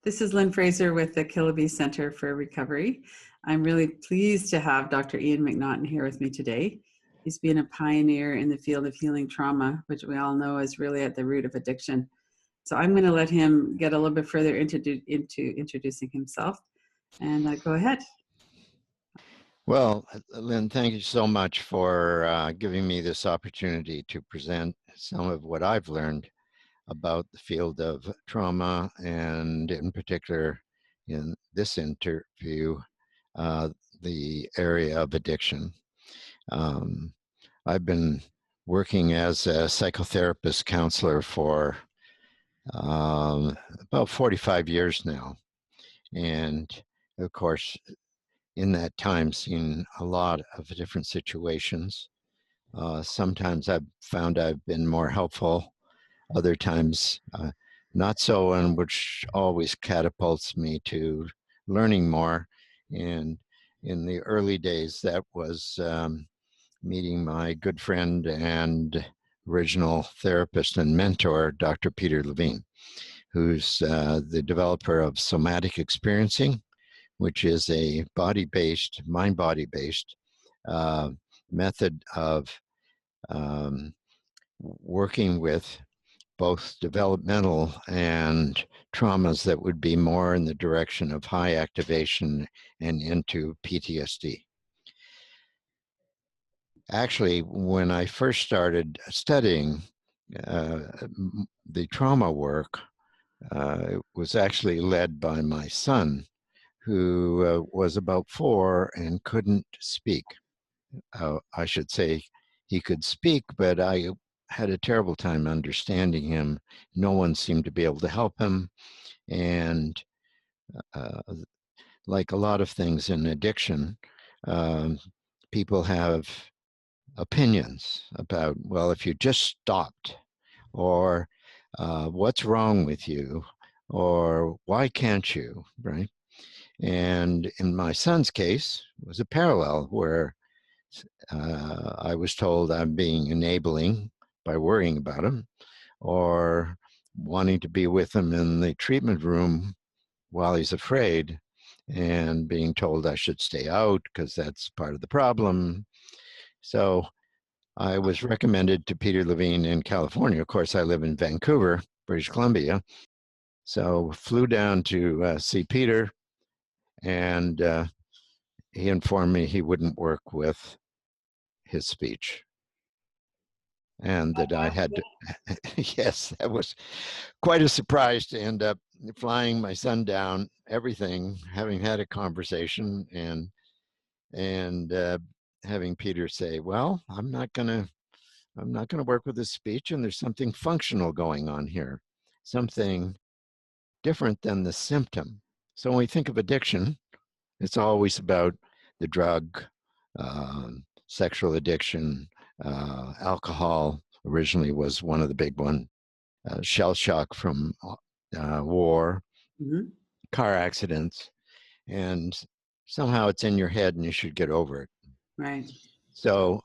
This is Lynn Fraser with the Killaby Center for Recovery. I'm really pleased to have Dr. Ian MacNaughton here with me today. He's been a pioneer in the field of healing trauma, which we all know is really at the root of addiction. So I'm going to let him get a little bit further into introducing himself. And go ahead. Well, Lynn, thank you so much for giving me this opportunity to present some of what I've learned about the field of trauma, and in particular, in this interview, the area of addiction. I've been working as a psychotherapist counselor for about 45 years now. And of course, in that time, seen a lot of different situations. Sometimes I've found I've been more helpful, other times not so, and which always catapults me to learning more. And in the early days, that was meeting my good friend and original therapist and mentor, Dr. Peter Levine, who's the developer of Somatic experiencing, which is a body-based, mind-body-based method of working with both developmental and traumas that would be more in the direction of high activation and into PTSD. Actually, when I first started studying the trauma work, it was actually led by my son, who was about 4 and couldn't speak. I should say he could speak, but I had a terrible time understanding him. No one seemed to be able to help him. And like a lot of things in addiction, people have opinions about, well, if you just stopped, or what's wrong with you, or why can't you, right? And in my son's case, it was a parallel where I was told I'm being enabling by worrying about him, or wanting to be with him in the treatment room while he's afraid, and being told I should stay out because that's part of the problem. So I was recommended to Peter Levine in California. Of course, I live in Vancouver, British Columbia. So flew down to see Peter, and he informed me he wouldn't work with his speech. And that I had to, yes, that was quite a surprise to end up flying my son down, everything, having had a conversation, and having Peter say, well, I'm not gonna work with his speech, and there's something functional going on here, something different than the symptom. So when we think of addiction, it's always about the drug, sexual addiction, alcohol originally was one of the big ones, shell shock from war, car accidents, and somehow it's in your head and you should get over it. Right. So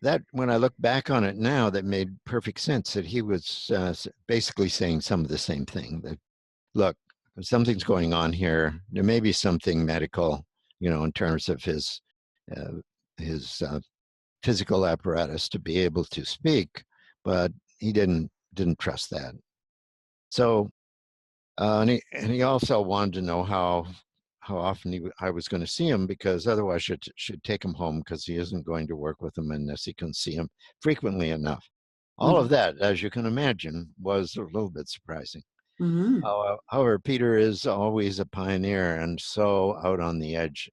that when I look back on it now, that made perfect sense, that he was basically saying some of the same thing, that, look, something's going on here. There may be something medical, in terms of his physical apparatus to be able to speak, but he didn't trust that. So, and he also wanted to know how often I was going to see him, because otherwise should take him home, because he isn't going to work with him unless he can see him frequently enough. All of that, as you can imagine, was a little bit surprising. However, Peter is always a pioneer and so out on the edge.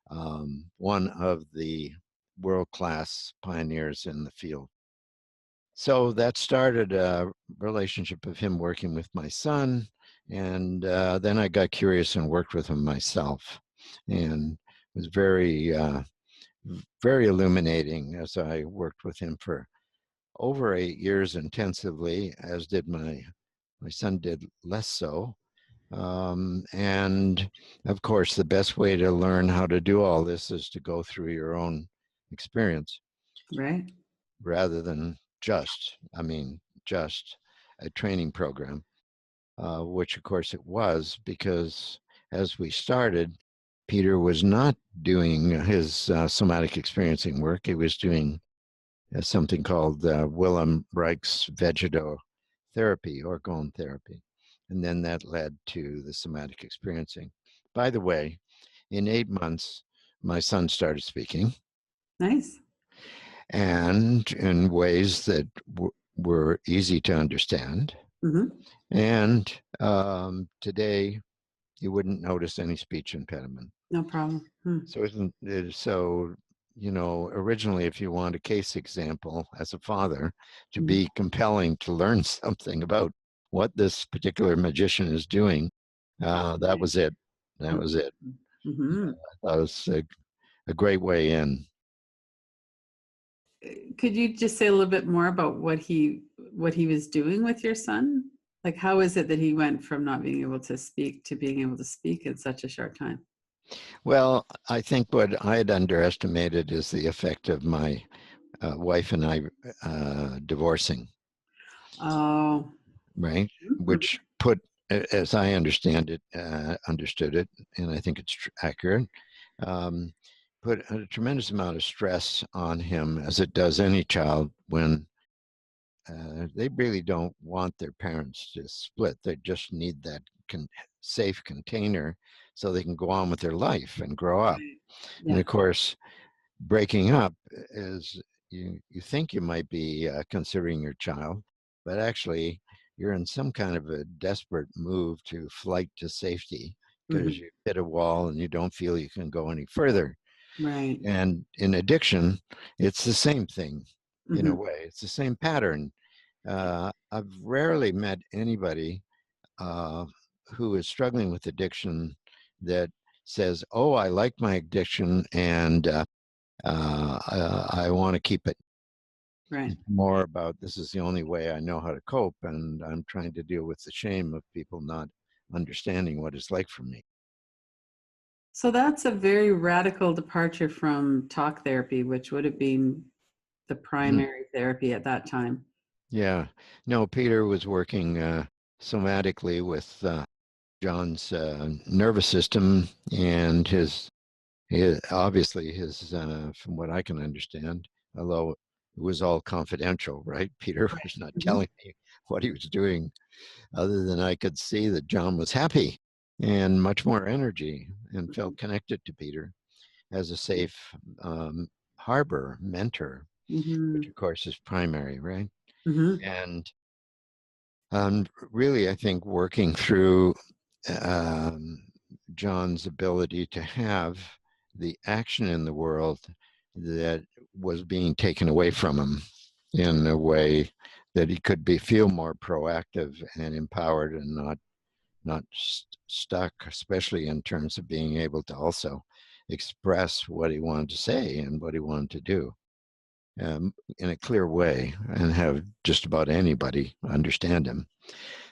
One of the world-class pioneers in the field. So that started a relationship of him working with my son, and then I got curious and worked with him myself, and it was very, very illuminating as I worked with him for over 8 years intensively, as did my son did less so. And of course, the best way to learn how to do all this is to go through your own experience. Right. Rather than just a training program. which of course it was, because as we started, Peter was not doing his somatic experiencing work. He was doing something called Willem Reich's vegetotherapy, orgone therapy. And then that led to the somatic experiencing. By the way, in 8 months, my son started speaking, Nice. and in ways that were easy to understand. Mm-hmm. And today, you wouldn't notice any speech impediment. No problem. So isn't it, so, originally, if you want a case example as a father to Mm-hmm. be compelling to learn something about what this particular magician is doing, that was it. That was it. Mm-hmm. That was a great way in. Could you just say a little bit more about what he was doing with your son? Like, how is it that he went from not being able to speak to being able to speak in such a short time? Well, I think what I had underestimated is the effect of my wife and I divorcing, Oh. right? Mhm. Which put, as I understood it, and I think it's accurate, um, put a tremendous amount of stress on him, as it does any child when they really don't want their parents to split. They just need that safe container so they can go on with their life and grow up. Right. And Yeah. of course, breaking up is, you think you might be considering your child, but actually you're in some kind of a desperate move to flight to safety because Mm-hmm. you hit a wall and you don't feel you can go any further. Right. And in addiction, it's the same thing in a Mm-hmm. way. It's the same pattern. I've rarely met anybody uh, who is struggling with addiction that says, "Oh, I like my addiction and I want to keep it." Right. It's more about, this is the only way I know how to cope, and I'm trying to deal with the shame of people not understanding what it's like for me. So that's a very radical departure from talk therapy, which would have been the Mm. primary therapy at that time. Yeah. No, Peter was working somatically with John's nervous system and obviously his from what I can understand, although it was all confidential, right? Peter was not Mhm. telling me what he was doing, other than I could see that John was happy and much more energy and felt connected to Peter as a safe um, harbor mentor, which Mhm. of course is primary, right? Mhm. And really, I think working through um, John's ability to have the action in the world that was being taken away from him in a way that he could feel more proactive and empowered and not stuck, especially in terms of being able to also express what he wanted to say and what he wanted to do in a clear way and have just about anybody understand him.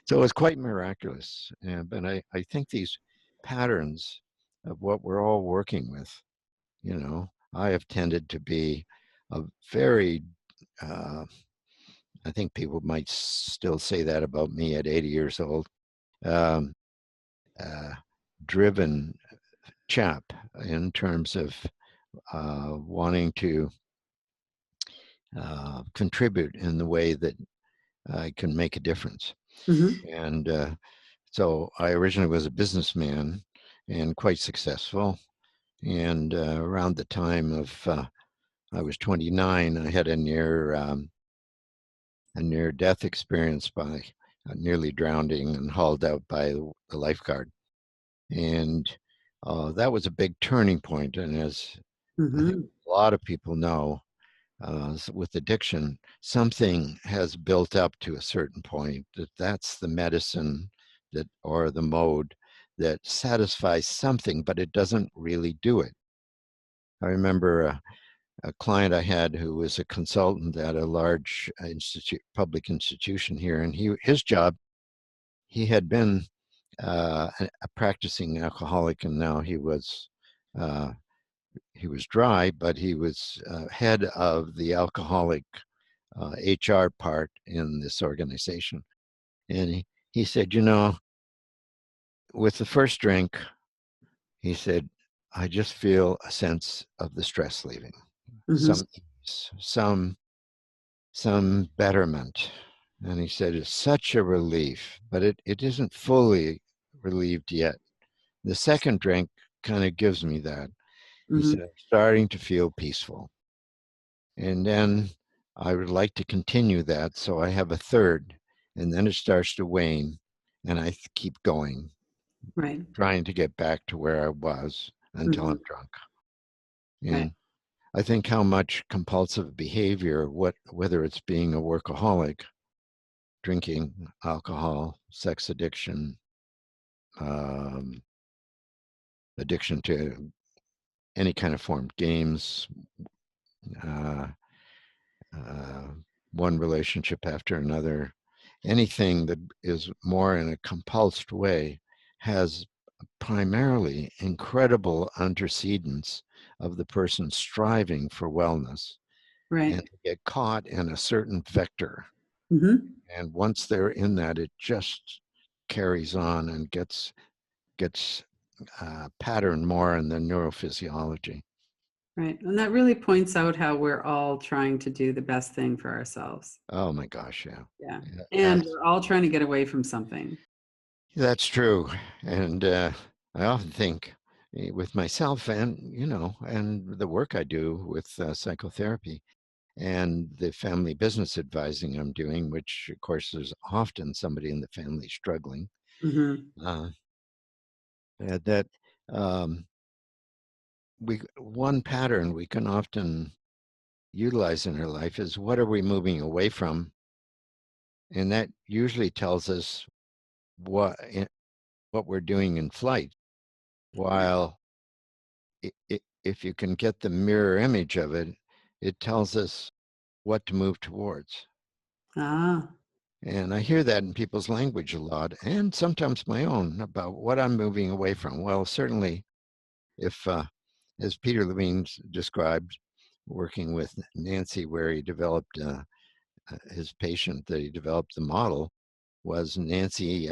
So it was quite miraculous. But I think these patterns of what we're all working with, I have tended to be a very, uh, I think people might still say that about me at 80 years old, um, uh, driven chap in terms of wanting to contribute in the way that I can make a difference. Mhm. And so I originally was a businessman and quite successful. And around the time of I was 29, I had a near death experience by nearly drowning and hauled out by the lifeguard. And that was a big turning point. And as I think Mhm. a lot of people know, with addiction, something has built up to a certain point that's the medicine that or the mode that satisfies something, but it doesn't really do it. I remember a client I had who was a consultant at a large public institution here, and his job, he had been a practicing alcoholic, and now uh, he was dry, but he was head of the alcoholic HR part in this organization. And he said, with the first drink, he said, I just feel a sense of the stress leaving, Mm-hmm. some ease, some betterment. And he said, it's such a relief, but it isn't fully relieved yet. The second drink kind of gives me that. He Mm-hmm. said, I'm starting to feel peaceful. And then I would like to continue that. So I have a third, and then it starts to wane, and I keep going, Right. trying to get back to where I was until Mm-hmm. I'm drunk. Right. And I think how much compulsive behavior, whether it's being a workaholic, drinking, alcohol, sex addiction, um, addiction to any kind of form, games, uh, uh, one relationship after another, anything that is more in a compulsed way has primarily incredible antecedents of the person striving for wellness and Right. get caught in a certain vector. Mm-hmm. And once they're in that, it just carries on and gets patterned more in the neurophysiology. Right. And that really points out how we're all trying to do the best thing for ourselves. Oh my gosh, yeah. Yeah. Yeah, And we're all trying to get away from something. that's true. And I often think with myself and, and the work I do with psychotherapy and the family business advising I'm doing, which of course there's often somebody in the family struggling, Mm-hmm. uh, that one pattern we can often utilize in our life is what are we moving away from? And that usually tells us what we're doing in flight. Right. While if you can get the mirror image of it, it tells us what to move towards. Ah. And I hear that in people's language a lot, and sometimes my own, about what I'm moving away from. Well, certainly, if, as Peter Levine described, working with Nancy, where he developed his patient, that he developed the model, was Nancy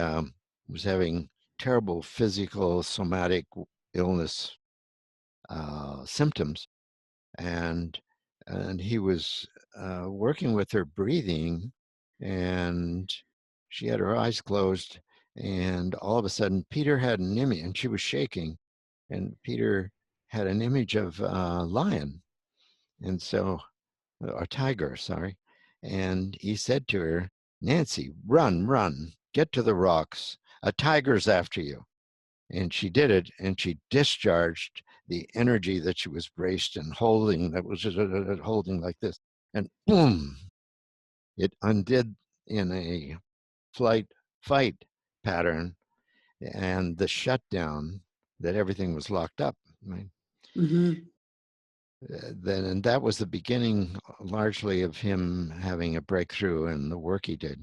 was having terrible physical, somatic illness symptoms, and he was working with her breathing, and she had her eyes closed, and all of a sudden Peter had an image, and she was shaking, and Peter had an image of a lion, and so or tiger, sorry, and he said to her, Nancy, run, run, get to the rocks, a tiger's after you. And she did it, and she discharged the energy that she was braced and holding, that was just holding like this, and boom, it undid in a flight fight pattern, and the shutdown, that everything was locked up, right? Mm-hmm. Then, and that was the beginning largely of him having a breakthrough in the work he did.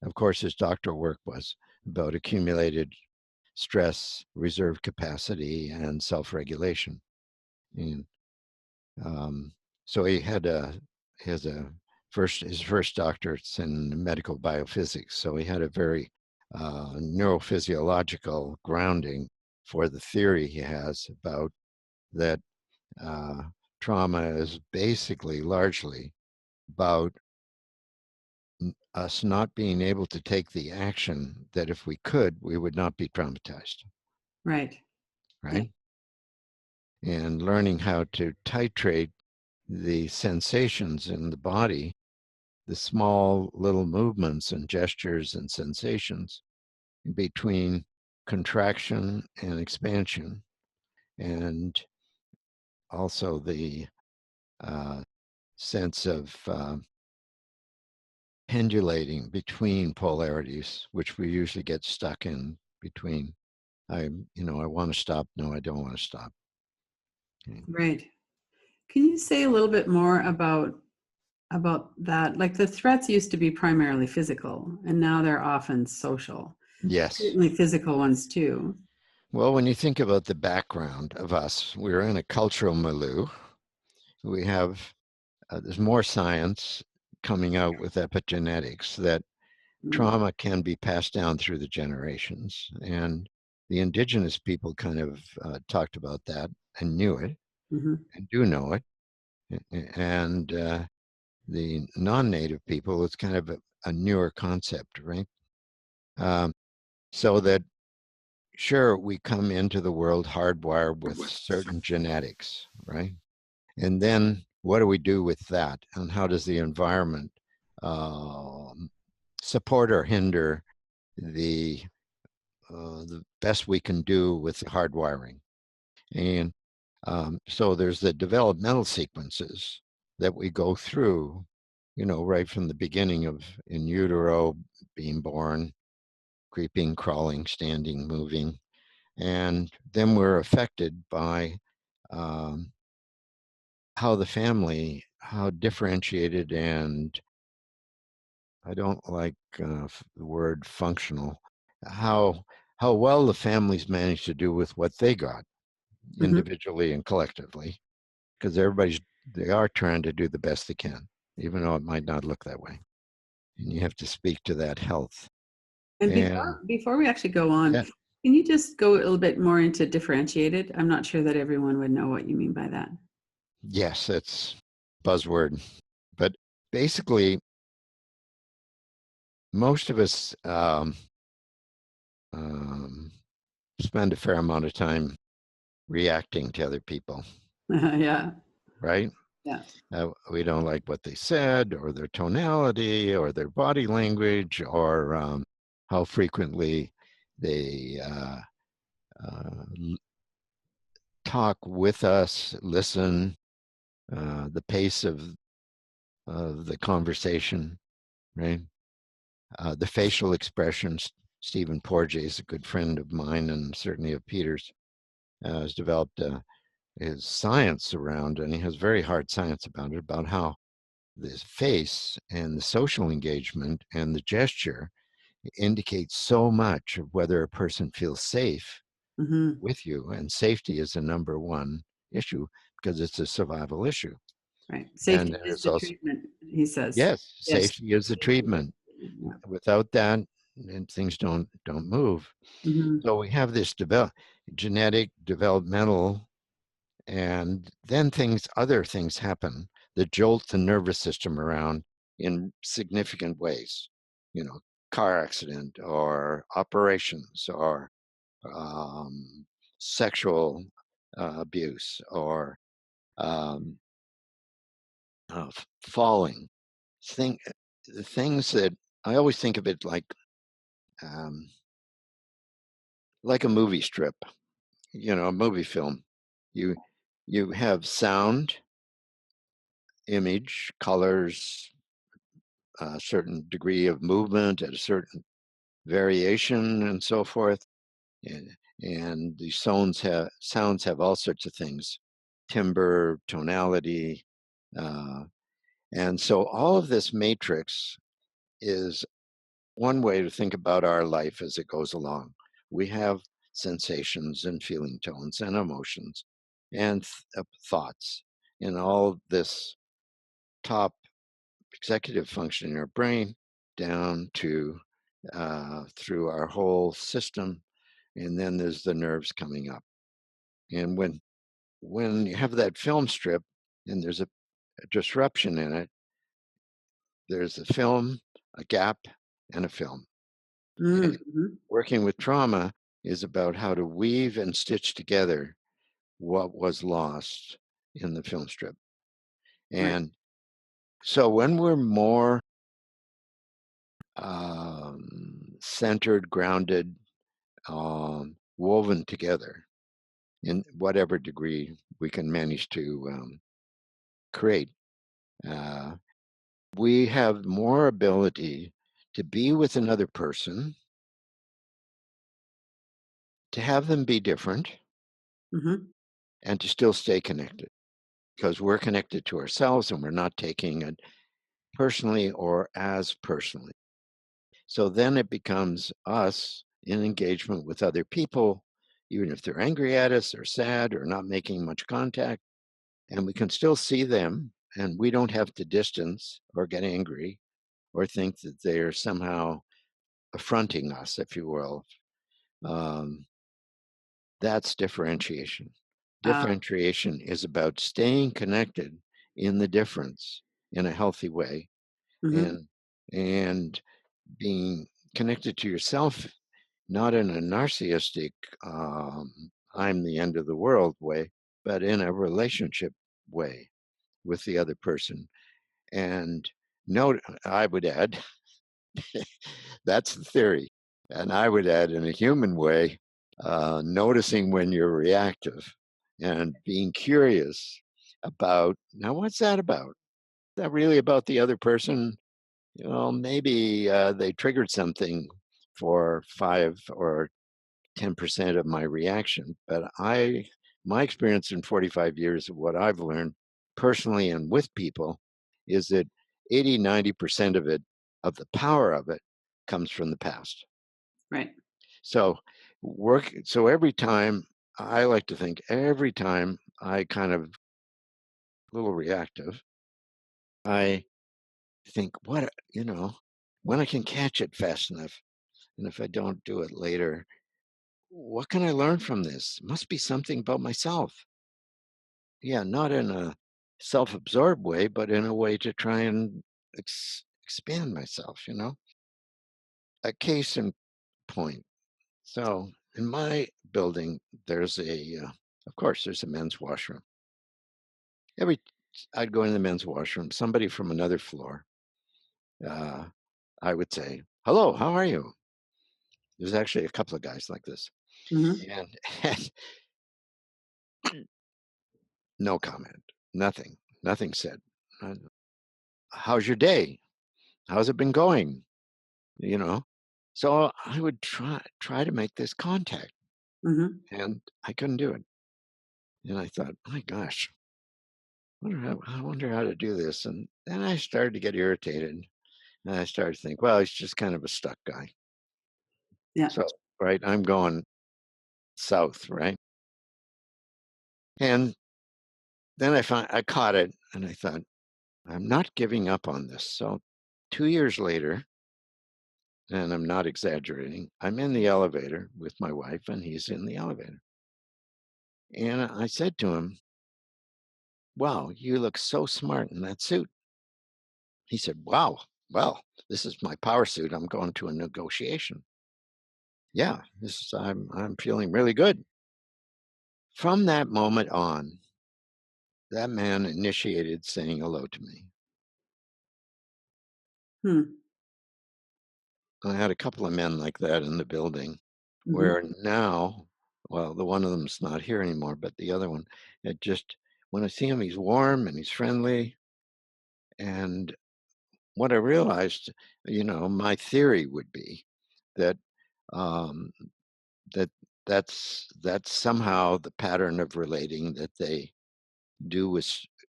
Of course, his doctoral work was about accumulated stress, reserve capacity, and self-regulation. And um, so he had his first doctorate's in medical biophysics. So he had a very neurophysiological grounding for the theory he has about that uh, trauma is basically largely about us not being able to take the action that if we could, we would not be traumatized, Right. Yeah. right? And learning how to titrate the sensations in the body, the small little movements and gestures and sensations between contraction and expansion, and also the uh, sense of pendulating between polarities, which we usually get stuck in between. I want to stop. No, I don't want to stop. Okay. Right. Can you say a little bit more about that? Like the threats used to be primarily physical, and now they're often social. Yes. Certainly physical ones too. Well, when you think about the background of us, we're in a cultural milieu. We have, there's more science coming out with epigenetics that Mm. trauma can be passed down through the generations. And the indigenous people kind of talked about that and knew it Mhm. and do know it. And the non-native people, it's kind of a newer concept, right? Um, so that sure, we come into the world hardwired with certain genetics, right? And then what do we do with that? And how does the environment um, support or hinder the the best we can do with the hardwiring? And so there's the developmental sequences that we go through, right from the beginning of in utero, being born, creeping, crawling, standing, moving. And then we're affected by um, how differentiated, and I don't like the word functional, how how well the families manage to do with what they got Mhm. individually and collectively, because they are trying to do the best they can, even though it might not look that way. And you have to speak to that health. And And before we actually go on, yeah, can you just go a little bit more into differentiated? I'm not sure that everyone would know what you mean by that. yes, that's buzzword. But basically, most of us um, spend a fair amount of time reacting to other people, Yeah. right? Yeah. We don't like what they said, or their tonality, or their body language, or how frequently they uh, talk with us, listen, the pace of the conversation, right? The facial expressions. Stephen Porges is a good friend of mine and certainly of Peter's, has developed his science around, and he has very hard science about it, about how the face and the social engagement and the gesture indicates so much of whether a person feels safe Hmm. with you. And safety is the number one issue because it's a survival issue. Right. And Safety is it's the also, treatment, he says. yes, Yes. safety is the Safety is treatment. the treatment. Without that, and things don't move. Yeah. Hmm. So we have this genetic, developmental, and then other things happen that jolt the nervous system around in significant ways. You know, car accident or operations or um, sexual abuse or um, falling. Thing, the things that I always think of it um, like a movie strip. A movie film. You you have sound, image, colors, a certain degree of movement at a certain variation, and so forth. And, and the sounds have all sorts of things, timbre, tonality, uh, and so all of this matrix is one way to think about our life as it goes along. We have sensations and feeling tones and emotions and thoughts in all this top executive function in our brain down to through our whole system, and then there's the nerves coming up. And when you have that film strip and there's a disruption in it, there's a film, a gap, and a film. And Mm-hmm. working with trauma is about how to weave and stitch together what was lost in the film strip. Right. And so when we're more centered, grounded, woven together in whatever degree we can manage to create, uh, we have more ability to be with another person, to have them be different, Mm-hmm. and to still stay connected because we're connected to ourselves and we're not taking it personally or as personally. So then it becomes us in engagement with other people, even if they're angry at us or sad or not making much contact, and we can still see them and we don't have to distance or get angry or think that they're somehow affronting us, if you will. Um, that's differentiation. Uh, Differentiation is about staying connected in the difference in a healthy way, mhm. and and being connected to yourself, not in a narcissistic I'm the end of the world way, but in a relationship way with the other person. And note, I would add, that's the theory. And I would add, in a human way, noticing when you're reactive and being curious about, now, what's that about? Is that really about the other person? Maybe they triggered something for 5 or 10% of my reaction. But my experience in 45 years of what I've learned personally and with people is that 80, 90% of it, of the power of it, comes from the past. Right. So so every time, I like to think every time I kind of a little reactive, I think, when I can catch it fast enough, and if I don't do it later, what can I learn from this? Must be something about myself. Yeah, not in a self-absorbed way, but in a way to try and expand myself, A case in point. So in my building, of course, there's a men's washroom. Every I'd go in the men's washroom, somebody from another floor, uh, I would say, "Hello, how are you?" There's actually a couple of guys like this, Mhm. and, and no comment, nothing said. Uh, How's your day? How's it been going? You know. So I would try to make this contact, Mhm. and I couldn't do it. And I thought, my gosh, I wonder how to do this. And then I started to get irritated. And I started to think, well, he's just kind of a stuck guy. Yeah. So, right, I'm going south, right? And then I caught it and I thought, I'm not giving up on this. So 2 years later, and I'm not exaggerating, I'm in the elevator with my wife and he's in the elevator. And I said to him, wow, you look so smart in that suit. He said, wow, well, this is my power suit. I'm going to a negotiation. Yeah, I'm feeling really good. From that moment on, that man initiated saying hello to me. Hmm. I had a couple of men like that in the building Mhm. where now, well, the one of them's not here anymore, but the other one, it just, when I see him, he's warm and he's friendly. And what I realized, my theory would be that um, that that's somehow the pattern of relating that they do with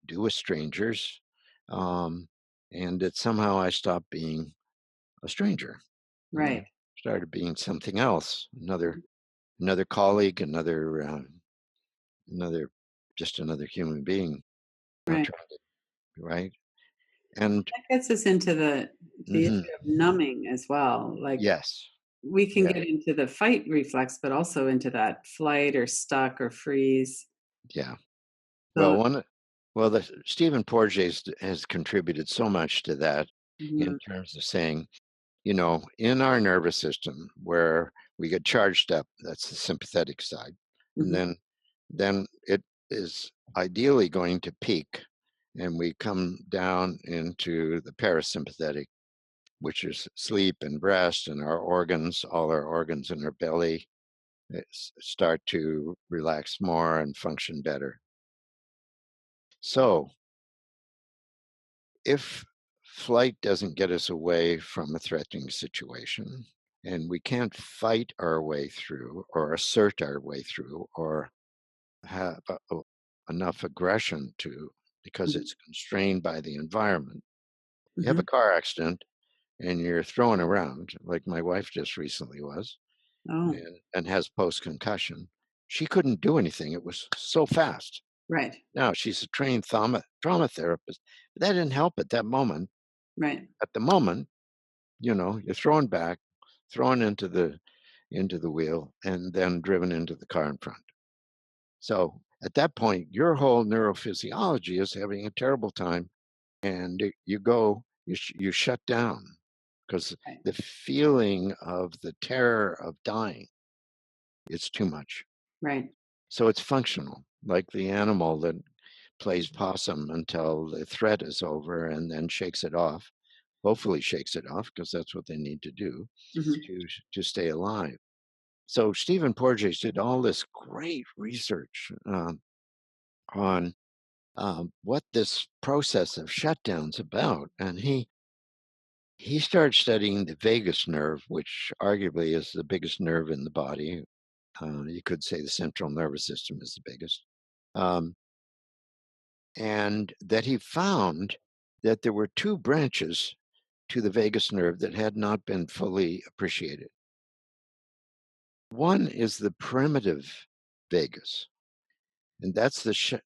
do with strangers, um, and that somehow I stopped being a stranger, and I Right. started being something else, another colleague, another just another human being. Not Right. trying to, right? And That gets us into the mhm, issue of numbing as well. Like yes, we can yeah, get into the fight reflex, but also into that flight or stuck or freeze. yeah. Well, So the Stephen Porges has contributed so much to that in mhm. terms of saying, in our nervous system where we get charged up, that's the sympathetic side, and Mhm. then it is ideally going to peak, and we come down into the parasympathetic, which is sleep and rest, and all our organs in our belly start to relax more and function better. So if flight doesn't get us away from a threatening situation, and we can't fight our way through or assert our way through or have enough aggression to, because Mhm. it's constrained by the environment. You have a Mhm. car accident and you're thrown around, like my wife just recently was, Oh, and has post concussion. She couldn't do anything. It was so fast. right. Now she's a trained trauma therapist, but that didn't help at that moment. Right. At the moment, you're thrown back. thrown into the wheel, and then driven into the car in front. So at that point, your whole neurophysiology is having a terrible time, and you shut down because Right. the feeling of the terror of dying is too much. Right. So it's functional, like the animal that plays possum until the threat is over and then shakes it off. Hopefully, shakes it off because that's what they need to do Hmm. to to stay alive. So Stephen Porges did all this great research on what this process of shutdown's about, and he started studying the vagus nerve, which arguably is the biggest nerve in the body. You could say the central nervous system is the biggest, um, and that he found that there were two branches to the vagus nerve that had not been fully appreciated. One is the primitive vagus, and that's the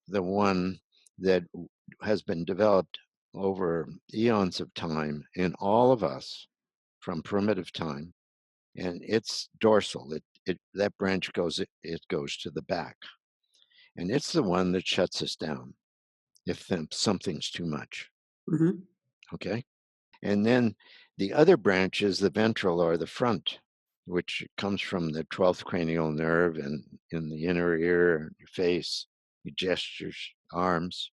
one that has been developed over eons of time in all of us from primitive time, and it's dorsal. That branch it goes to the back, and it's the one that shuts us down if something's too much. Hmm. Okay, and then the other branch is the ventral or the front, which comes from the 12th cranial nerve and in the inner ear, your face, your gestures, arms.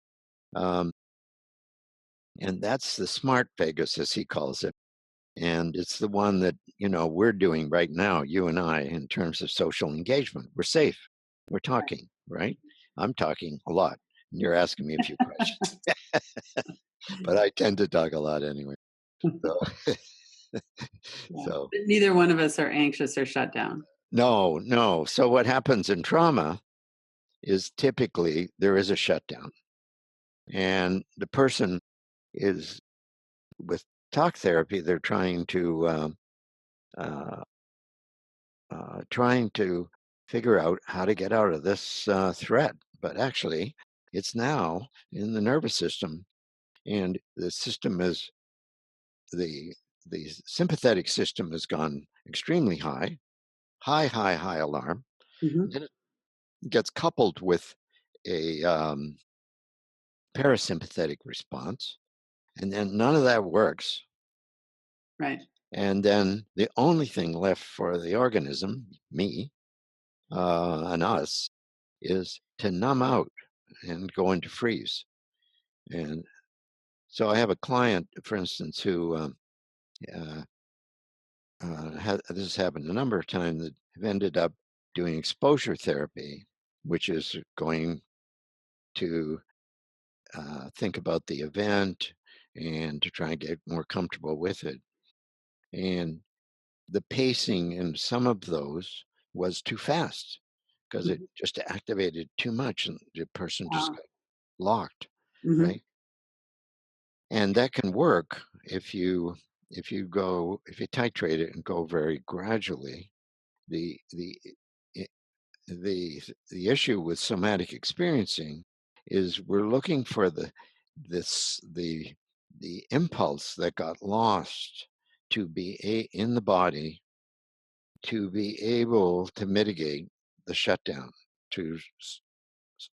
Um, and that's the smart vagus, as he calls it. And it's the one that, we're doing right now, you and I, in terms of social engagement. We're safe. We're talking, right? I'm talking a lot. And you're asking me a few questions, but I tend to talk a lot anyway. So, Yeah. so But neither one of us are anxious or shut down. no, no. So what happens in trauma is typically there is a shutdown, and the person is with talk therapy. They're uh, trying to figure out how to get out of this threat, but actually, it's now in the nervous system, and the system is the the sympathetic system has gone extremely high, high alarm. Hmm. Then it gets coupled with a parasympathetic response, and then none of that works. Right. And then the only thing left for the organism, me, and us, is to numb out and go into freeze. And so I have a client, for instance, who uh, this has happened a number of times that have ended up doing exposure therapy, which is going to think about the event and to try and get more comfortable with it. And the pacing in some of those was too fast because it Mhm. just activated too much and the person just Wow. got locked, Hmm. right? And that can work if you titrate it and go very gradually. The the i- the the issue with somatic experiencing is we're looking for this the impulse that got lost in the body to be able to mitigate the shutdown, to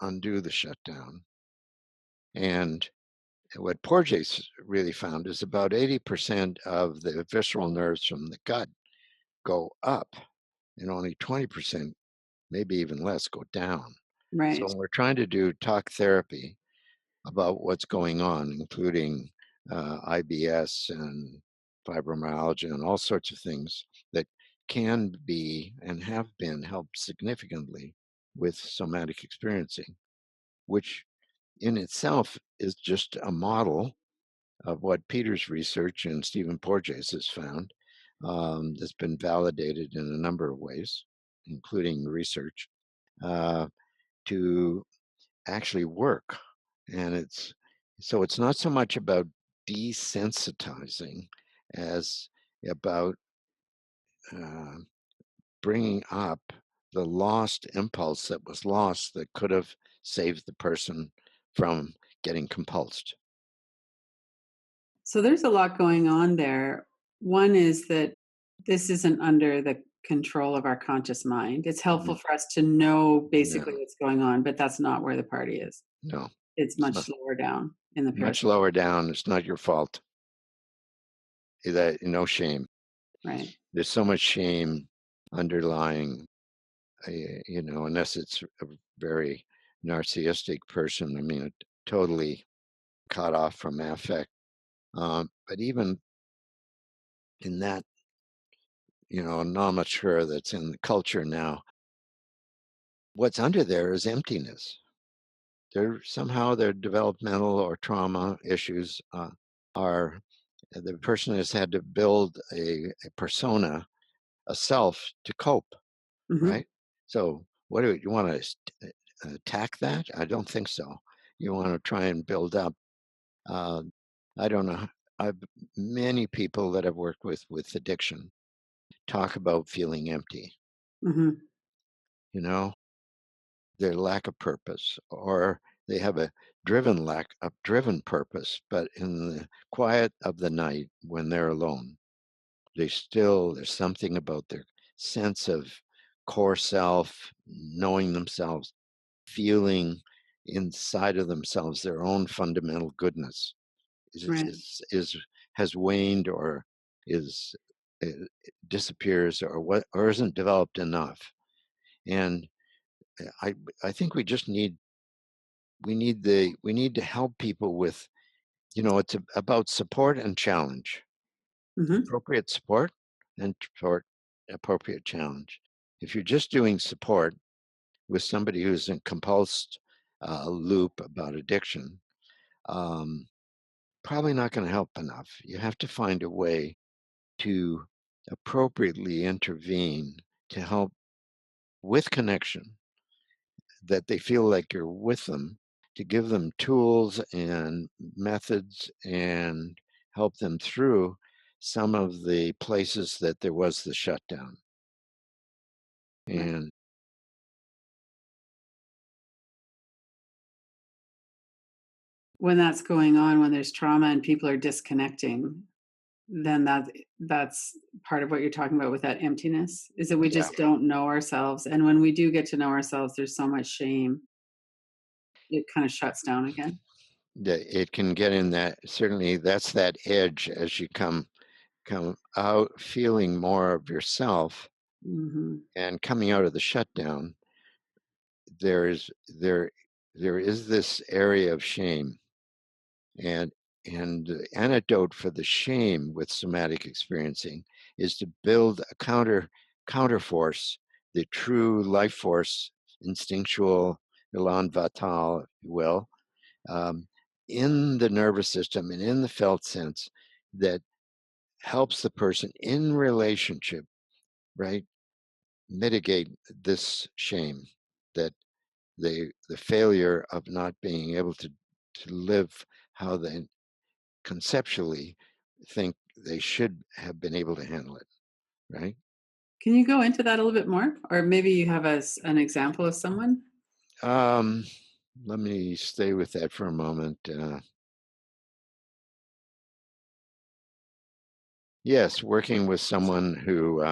undo the shutdown. And what Porges really found is about 80% of the visceral nerves from the gut go up, and only 20%, maybe even less, go down. So Right. when we're trying to do talk therapy about what's going on, including IBS and fibromyalgia and all sorts of things that can be and have been helped significantly with somatic experiencing, which in itself is just a model of what Peter's research and Stephen Porges has found, that's been validated in a number of ways, including research, uh, to actually work. And it's not so much about desensitizing as about uh, bringing up the lost impulse that was lost that could have saved the person from getting compulsed. So there's a lot going on there. One is that this isn't under the control of our conscious mind. It's helpful Mm, for us to know basically no, what's going on, but that's not where the party is. no, It's it's not. much lower down in the Much parasympathetic. lower down. It's not your fault. That no shame. Right. There's so much shame underlying, unless it's a very narcissistic person. I mean, totally cut off from affect. But even in that, not much sure that's in the culture now. What's under there is emptiness. Their developmental or trauma issues are the person has had to build a persona, a self to cope, Hmm. right? So, what do you want to attack that? I don't think so. You want to try and build up. Uh, I don't know. I've many people that I've worked with addiction talk about feeling empty. Hmm. You know, their lack of purpose, or they have a lack of driven purpose, but in the quiet of the night when they're alone, there's something about their sense of core self, knowing themselves, feeling inside of themselves their own fundamental goodness Right. is has waned, or is uh, disappears, or what, or isn't developed enough. And I I think we need to help people with, it's about support and challenge, Hmm. appropriate support and support, appropriate challenge. If you're just doing support with somebody who's in compulsed loop about addiction, um, probably not going to help enough. You have to find a way to appropriately intervene to help with connection, that they feel like you're with them, to give them tools and methods and help them through some of the places that there was the shutdown. Right. And When that's going on, when there's trauma and people are disconnecting, then that's part of what you're talking about with that emptiness, is that we yeah, just don't know ourselves. And when we do get to know ourselves, there's so much shame. It kind of shuts down again. it can get in that, certainly that's that edge as you come out feeling more of yourself Hmm. and coming out of the shutdown. there is there there is this area of shame, and the antidote for the shame with somatic experiencing is to build a counter force, the true life force, instinctual elan vital, if you will, um, in the nervous system and in the felt sense, that helps the person in relationship, right, mitigate this shame, that the failure of not being able to live how they conceptually think they should have been able to handle it, right? Can you go into that a little bit more? Or maybe you have an example of someone? Um, Let me stay with that for a moment. Yes, working with someone who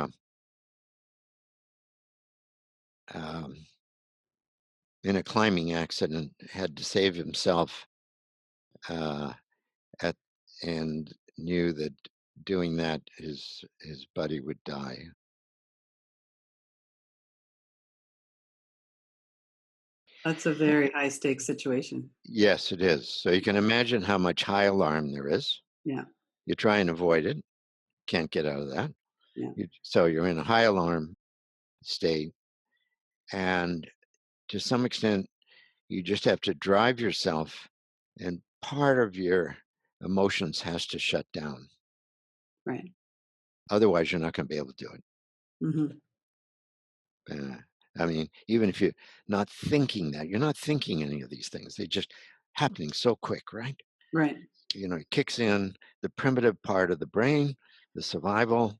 um, in a climbing accident had to save himself, uh, at and knew that doing that his buddy would die. That's a very high stakes situation. Yes, it is. So you can imagine how much high alarm there is. Yeah. You try and avoid it, can't get out of that. Yeah. So you're in a high alarm state, and to some extent, you just have to drive yourself, and part of your emotions has to shut down. Right. Otherwise, you're not going to be able to do it. Hmm. Uh, I mean, even if you're not thinking that, you're not thinking any of these things. They're just happening so quick, right? Right. It kicks in the primitive part of the brain, the survival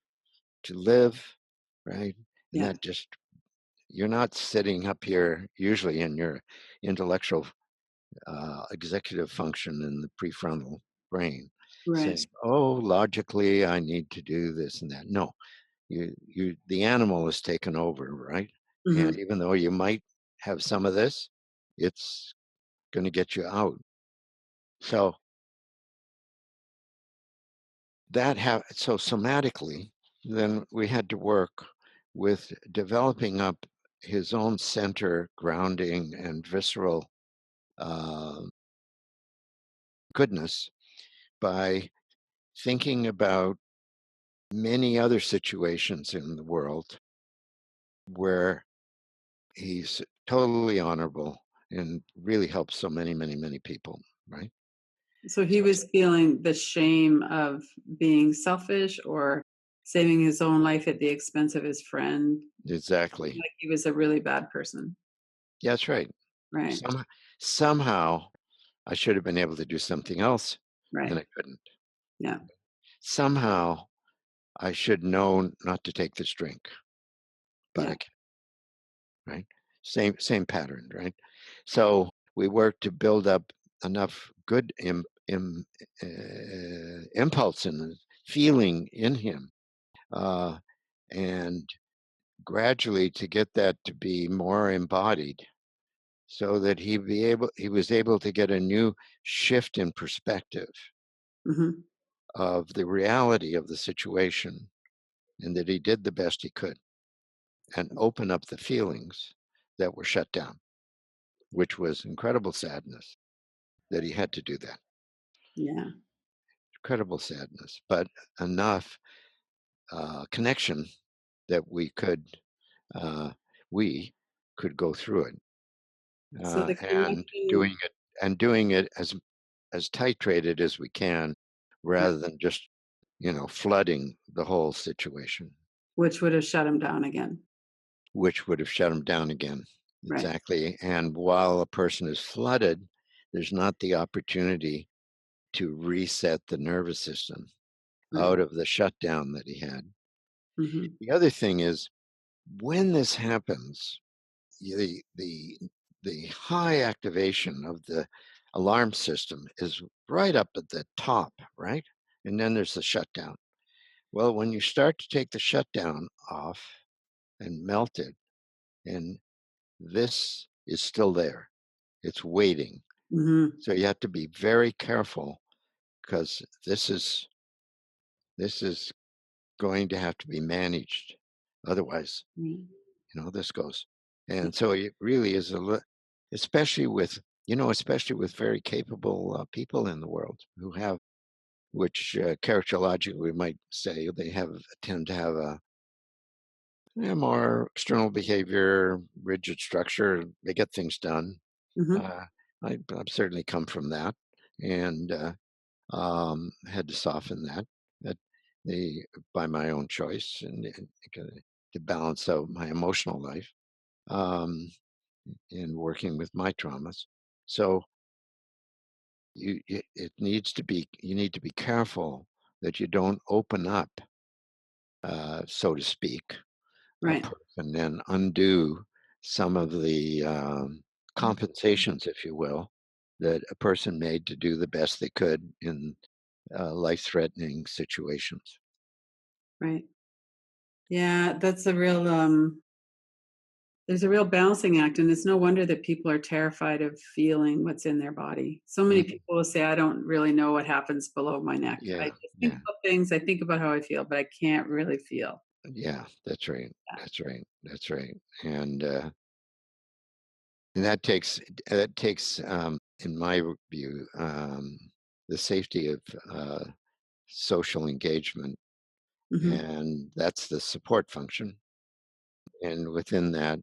to live, right? And Yeah. that just, you're not sitting up here usually in your intellectual executive function in the prefrontal brain Right. saying, oh, logically, I need to do this and that. No, the animal is taken over, right? And Hmm. even though you might have some of this, it's going to get you out. So so somatically, then we had to work with developing up his own center, grounding, and visceral uh, goodness by thinking about many other situations in the world where he's totally honorable and really helps so many, many, many people, right? So he So was feeling the shame of being selfish or saving his own life at the expense of his friend. exactly. Like he was a really bad person. Yeah, that's right. Right. Some, somehow I should have been able to do something else and Right. I couldn't. Yeah. Somehow I should know not to take this drink, but Yeah. I can, right? Same pattern, right? So we work to build up enough good impulse and feeling in him, uh, and gradually to get that to be more embodied, so that he was able to get a new shift in perspective Hmm. of the reality of the situation, and that he did the best he could and open up the feelings that were shut down, which was incredible sadness that he had to do that. Yeah. Incredible sadness, but enough connection that uh, we could go through it, So the and connection, doing it as titrated as we can, right, rather than just flooding the whole situation, which would have shut him down again. which would have shut him down again. Right. Exactly. And while a person is flooded, there's not the opportunity to reset the nervous system Right. out of the shutdown that he had. Hmm. The other thing is, when this happens, the high activation of the alarm system is right up at the top, right? And then there's the shutdown. Well, when you start to take the shutdown off and melt it, and this is still there, it's waiting. Hmm. So you have to be very careful, because this is going to have to be managed. Otherwise, this goes. And so it really is especially with, especially with very capable people in the world who have, which characterologically we might say they tend to have a more external behavior, rigid structure. They get things done. Hmm. Uh, I've certainly come from that, and had to soften that the by my own choice, and to balance out my emotional life, um, in working with my traumas. So it needs to be you need to be careful that you don't open up, so to speak, a Right. person and undo some of the compensations, if you will, that a person made to do the best they could in life-threatening situations. Right. Yeah. That's a real, there's a real balancing act, and it's no wonder that people are terrified of feeling what's in their body. So many Mhm. people will say, I don't really know what happens below my neck. I Yeah, just think yeah, about things, I think about how I feel, but I can't really feel. yeah. That's right. Yeah. That's right. That's right. And that takes, in my view, the safety of social engagement, Hmm. and that's the support function. And within that,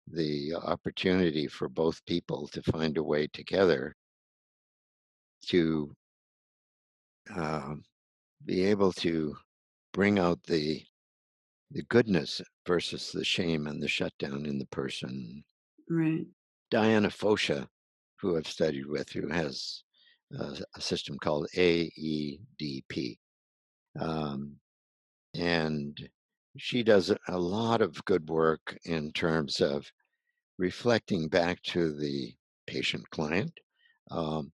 the opportunity for both people to find a way together to um, be able to bring out the goodness versus the shame and the shutdown in the person. Right. Diana Fosha, who I've studied with, who has a system called AEDP, um, and she does a lot of good work in terms of reflecting back to the patient client, um,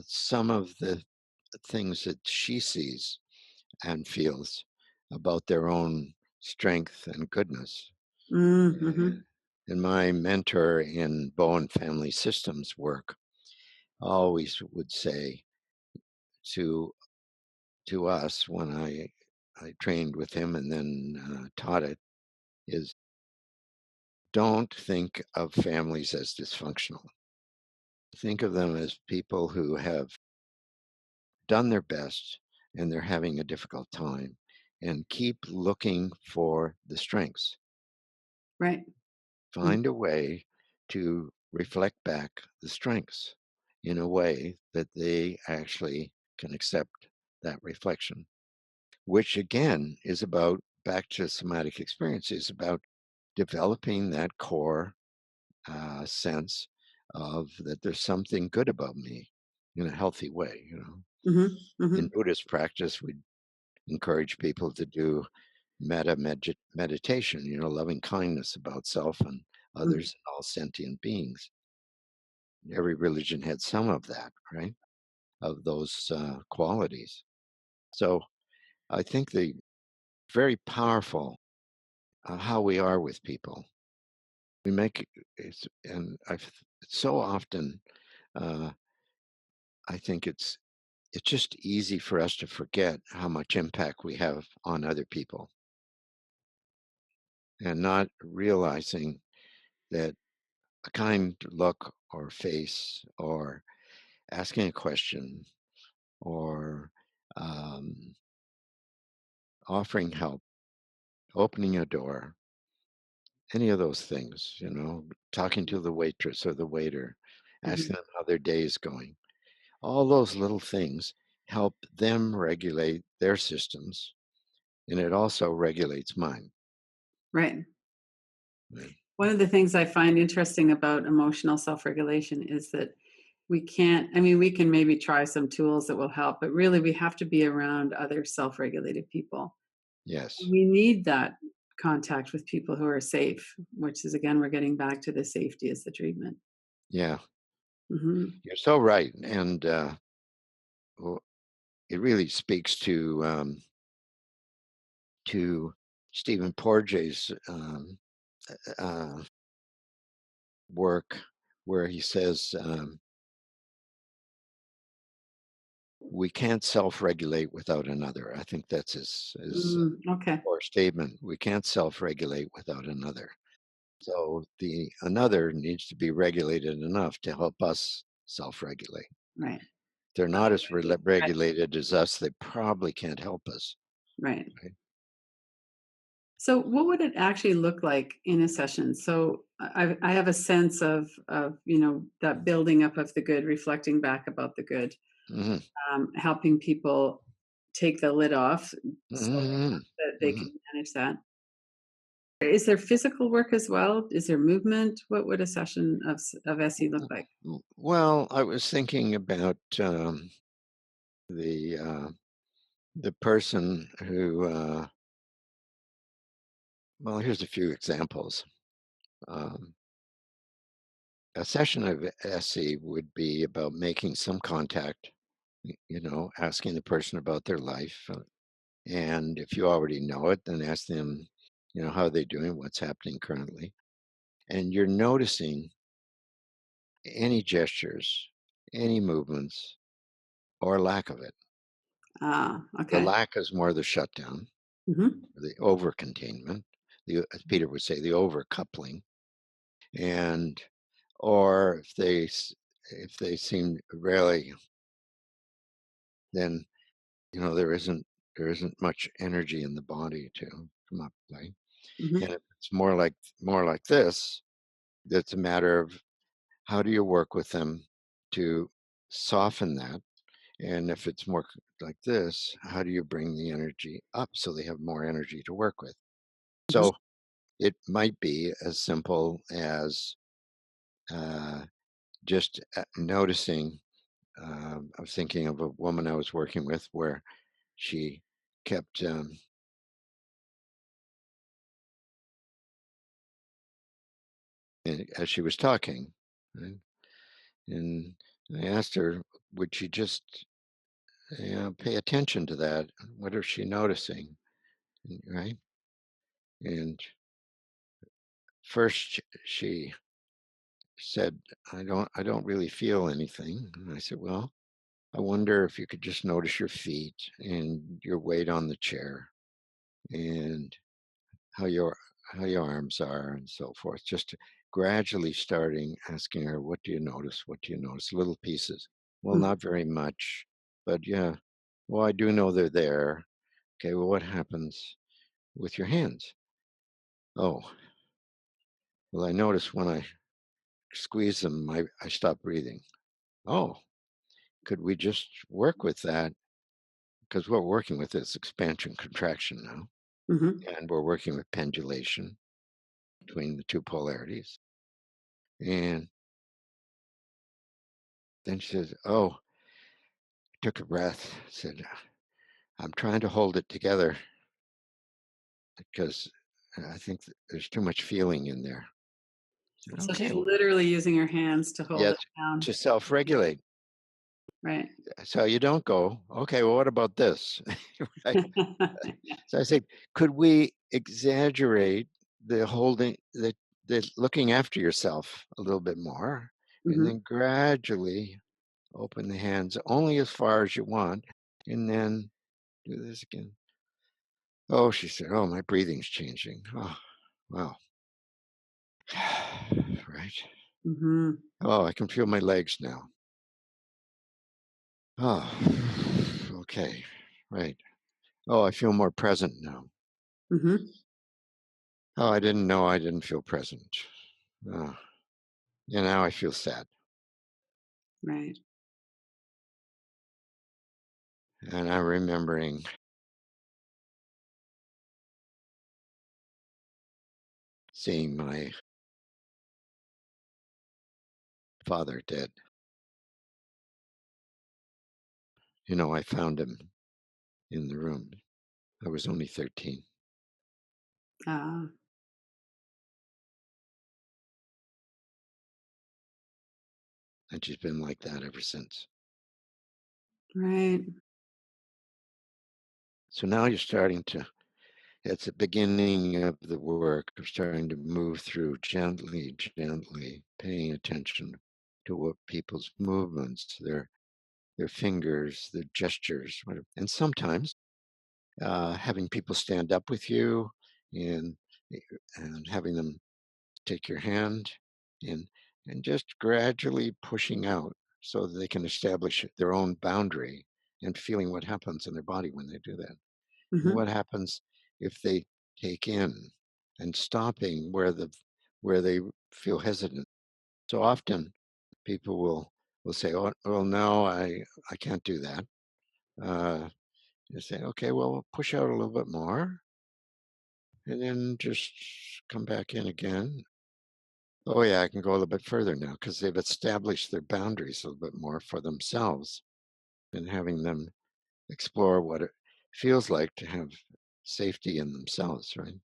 some of the things that she sees and feels, about their own strength and goodness. Mm-hmm. And my mentor in Bowen Family Systems work always would say to us when I trained with him and then taught it is don't think of families as dysfunctional. Think of them as people who have done their best and they're having a difficult time, and keep looking for the strengths. Right. Mm-hmm. Find a way to reflect back the strengths in a way that they actually can accept that reflection, which again is about back to somatic experience, is about developing that core sense of that there's something good about me in a healthy way. Mm-hmm. In Mm-hmm. Buddhist practice, we encourage people to do meditation, loving kindness about self and others and all sentient beings. Every religion had some of that, right? Of those qualities. So I think the very powerful how we are with people. We make and so often uh, I think it's just easy for us to forget how much impact we have on other people and not realizing that a kind look or face or asking a question or um, offering help, opening a door, any of those things, talking to the waitress or the waiter, Mm-hmm. asking them how their day is going. All those little things help them regulate their systems, and it also regulates mine. Right. Right. One of the things I find interesting about emotional self-regulation is that we can't, I mean, we can maybe try some tools that will help, but really we have to be around other self-regulated people. Yes. We need that contact with people who are safe, which is again, we're getting back to the safety as the treatment. Yeah. Hmm. You're so right, and well, it really speaks to Stephen Porges' uh, work, where he says we can't self-regulate without another. I think that's his Okay. core statement. We can't self-regulate without another. So the another needs to be regulated enough to help us self-regulate. Right. If they're not as Right. regulated as us, they probably can't help us. Right. Right? So, what would it actually look like in a session? So, I have a sense of that building up of the good, reflecting back about the good, Hmm. helping people take the lid off so Hmm. that they Hmm. can manage that. Is there physical work as well? Is there movement? What would a session of SE look like? Well, I was thinking about the person who. Well, here's a few examples. Um, a session of SE would be about making some contact. Asking the person about their life, and if you already know it, then ask them, how are they doing, what's happening currently, and you're noticing any gestures, any movements, or lack of it. Ah, The okay. lack is more the shutdown, Hmm. the over containment, as Peter would say, the over coupling, and or if they seem really, then there isn't much energy in the body to come up, right? Hmm. And if it's more like this, it's a matter of how do you work with them to soften that. And if it's more like this, how do you bring the energy up so they have more energy to work with? So it might be as simple as uh, just noticing. I was thinking of a woman I was working with where she kept, as she was talking, right? And I asked her, would she just pay attention to that? What is she noticing? right? And first she said, I don't really feel anything. And I said, well, I wonder if you could just notice your feet and your weight on the chair and how your how your arms are and so forth. Just gradually starting asking her, what do you notice? What do you notice? Little pieces. Well, Mhm. not very much, but yeah. Well, I do know they're there. Okay, well, what happens with your hands? Oh, well, I notice when I squeeze them, I stop breathing. Oh, could we just work with that? Because what we're working with is expansion contraction now, Mhm. and we're working with pendulation between the two polarities. And then she says, oh, took a breath, said, I'm trying to hold it together because I think there's too much feeling in there. I said, So okay, she's well, literally using her hands to hold yeah, it down. to self regulate. Right. So you don't go, okay, well, what about this? Right? Yeah. So I said, could we exaggerate the holding, the looking after yourself a little bit more, and Mhm. then gradually open the hands only as far as you want, and then do this again. Oh, she said, oh, my breathing's changing. Oh, wow. Right. Mhm. Oh, I can feel my legs now. Oh, okay. Right. Oh, I feel more present now. Mhm. Oh, I didn't know I didn't feel present. Oh, and now I feel sad. Right. And I'm remembering seeing my father dead. I found him in the room. I was only 13. Ah, And she's been like that ever since. right. So now you're starting to, it's the beginning of the work of starting to move through gently, gently, paying attention to what people's movements, their fingers, their gestures, whatever. And sometimes having people stand up with you and and having them take your hand and just gradually pushing out so that they can establish their own boundary and feeling what happens in their body when they do that. And Mhm. what happens if they take in and stopping where they feel hesitant. So often people will say, oh no, I can't do that. You say, okay, well, we'll push out a little bit more and then just come back in again. Oh yeah, I can go a little bit further now because they've established their boundaries a little bit more for themselves and having them explore what it feels like to have safety in themselves, right?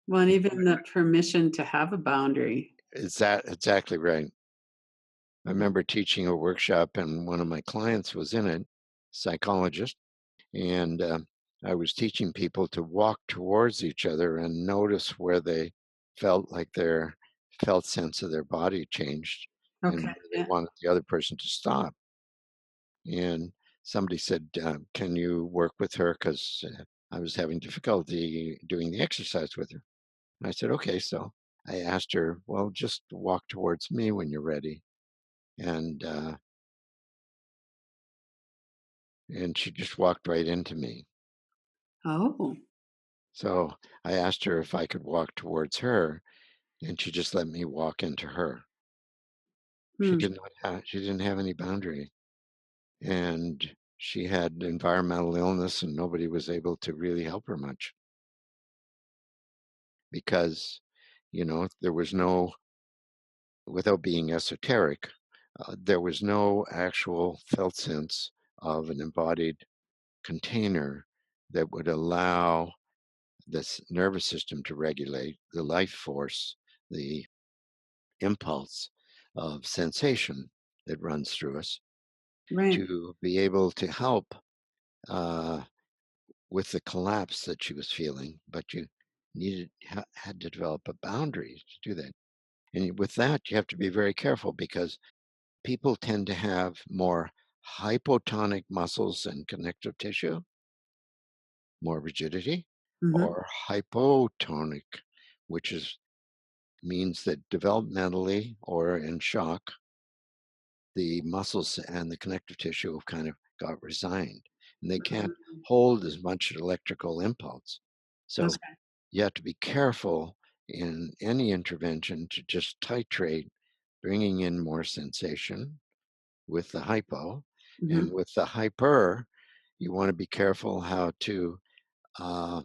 Well, and even the permission to have a boundary. Is that exactly right? I Mhm. remember teaching a workshop and one of my clients was in it, psychologist, and I was teaching people to walk towards each other and notice where they felt like their felt sense of their body changed and Okay. where they Yeah. wanted the other person to stop. And somebody said, can you work with her? Because I was having difficulty doing the exercise with her. And I said, okay. So I asked her, well, just walk towards me when you're ready. And she just walked right into me. Oh. So I asked her if I could walk towards her, and she just let me walk into her. Hmm. She didn't have any boundary, and she had environmental illness, and nobody was able to really help her much because there was no, without being esoteric, there was no actual felt sense of an embodied container that would allow this nervous system to regulate the life force, the impulse of sensation that runs through us Right. to be able to help uh, with the collapse that she was feeling, but you had to develop a boundary to do that. And with that, you have to be very careful because people tend to have more hypotonic muscles and connective tissue, more rigidity, Hmm. or hypotonic, which is means that developmentally or in shock, the muscles and the connective tissue have kind of got resigned and they can't hold as much electrical impulse. So Okay. you have to be careful in any intervention to just titrate, bringing in more sensation with the hypo. And Hmm. with the hyper, you want to be careful how to uh,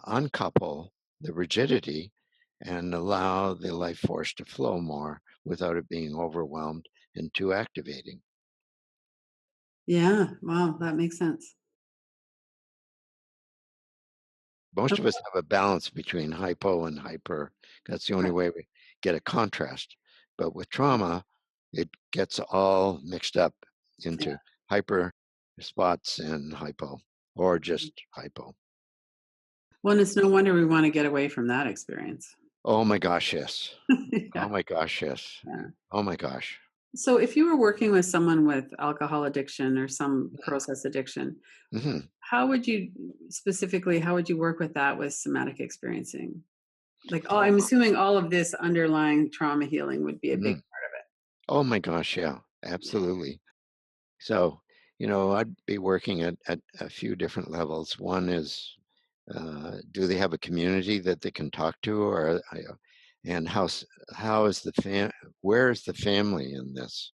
uncouple the rigidity and allow the life force to flow more without it being overwhelmed and too activating. Yeah. Wow. That makes sense. Most of Okay. us have a balance between hypo and hyper. That's the only Right. way we get a contrast. But with trauma, it gets all mixed up Yeah. into hyper spots and hypo, or just hypo. Well, and it's no wonder we want to get away from that experience. Oh my gosh, yes. Oh Yeah. my gosh, yes. Yeah. Oh my gosh. So, if you were working with someone with alcohol addiction or some process addiction, Hmm. how would you specifically, how would you work with that with somatic experiencing? Like, oh, Oh, I'm assuming all of this underlying trauma healing would be a big mhm. part of Oh my gosh, yeah, it. absolutely. So, I'd be working at a few different levels. One is, do they have a community that they can talk to, and how is the where is the family in this?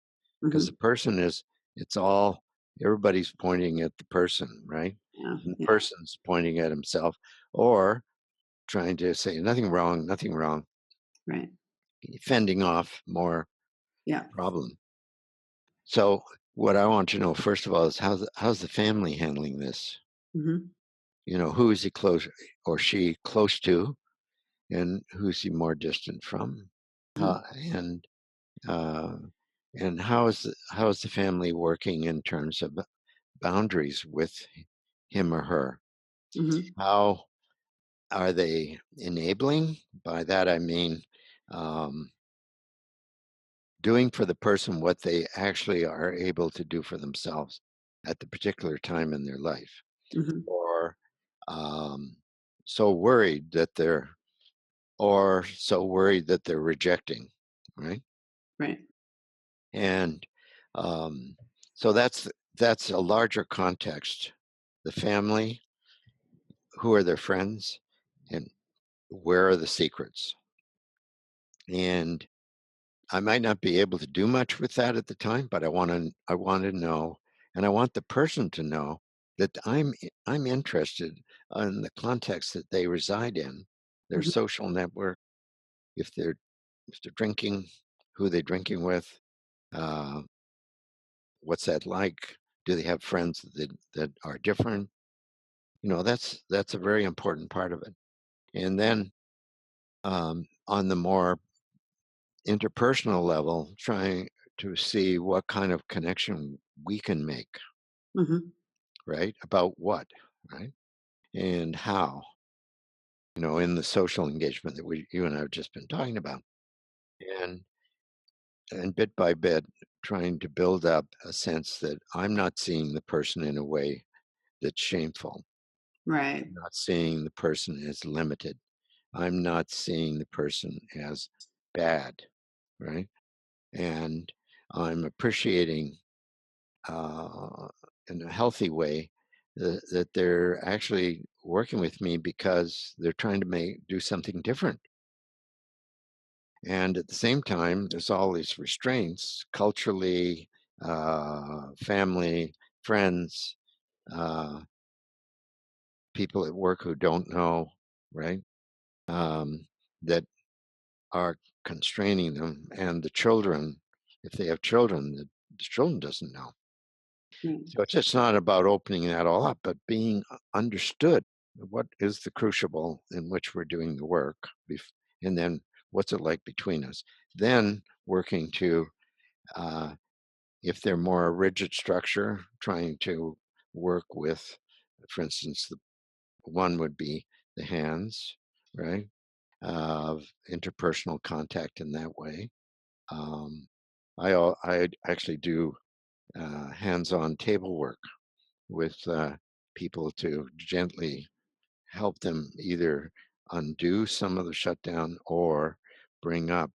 Because the Mhm. person is, it's all, everybody's pointing at the person, right? Yeah, And the yeah, person's pointing at himself, or trying to say nothing wrong, right. fending off more Yeah. problem. So what I want to know first of all is how's the family handling this? Mhm, Who is he close or she close to, and who's he more distant from? mhm, And uh, and how is the family working in terms of boundaries with him or her? mhm, How are they enabling? By that I mean um, doing for the person what they actually are able to do for themselves at the particular time in their life, mhm, or um, so worried that they're rejecting, right? right. And um, so that's a larger context. The family, who are their friends, and where are the secrets? And I might not be able to do much with that at the time, but I want to know, and I want the person to know that I'm interested in the context that they reside in, their Mhm, social network, if they're drinking, who they're drinking with, uh, what's that like? Do they have friends that are different? That's a very important part of it. And then on the more interpersonal level, trying to see what kind of connection we can make, mhm, right? About what, right? And how, in the social engagement that you and I have just been talking about. And and bit by bit, trying to build up a sense that I'm not seeing the person in a way that's shameful. right. I'm not seeing the person as limited. I'm not seeing the person as bad, right? And I'm appreciating uh, in a healthy way that they're actually working with me because they're trying to do something different. And at the same time, there's all these restraints culturally, family, friends, uh, people at work who don't know, right? Um, that are constraining them, and the children, if they have children, the children doesn't know. Right. So it's just not about opening that all up, but being understood. What is the crucible in which we're doing the work, and then what's it like between us? Then working to, uh, if they're more rigid structure, trying to work with, for instance, the one would be the hands, right? Interpersonal contact in that way. Um, I actually do hands-on table work with people to gently help them either undo some of the shutdown or bring up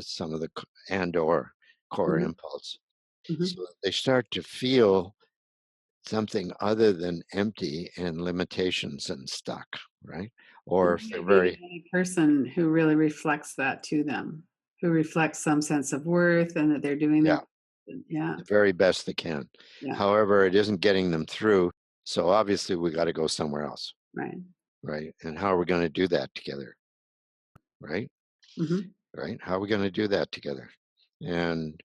some of the and or core Mhm. impulse. So Mhm. they start to feel something other than empty and limitations and stuck, right? And Or if you they're might be very, the only person who really reflects that to them, who reflects some sense of worth and that they're doing their yeah, yeah, the very best they can. yeah, However, it isn't getting them through. So obviously we got to go somewhere else, right. right? And how are we going to do that together, right? Mhm. Right? How are we going to do that together? And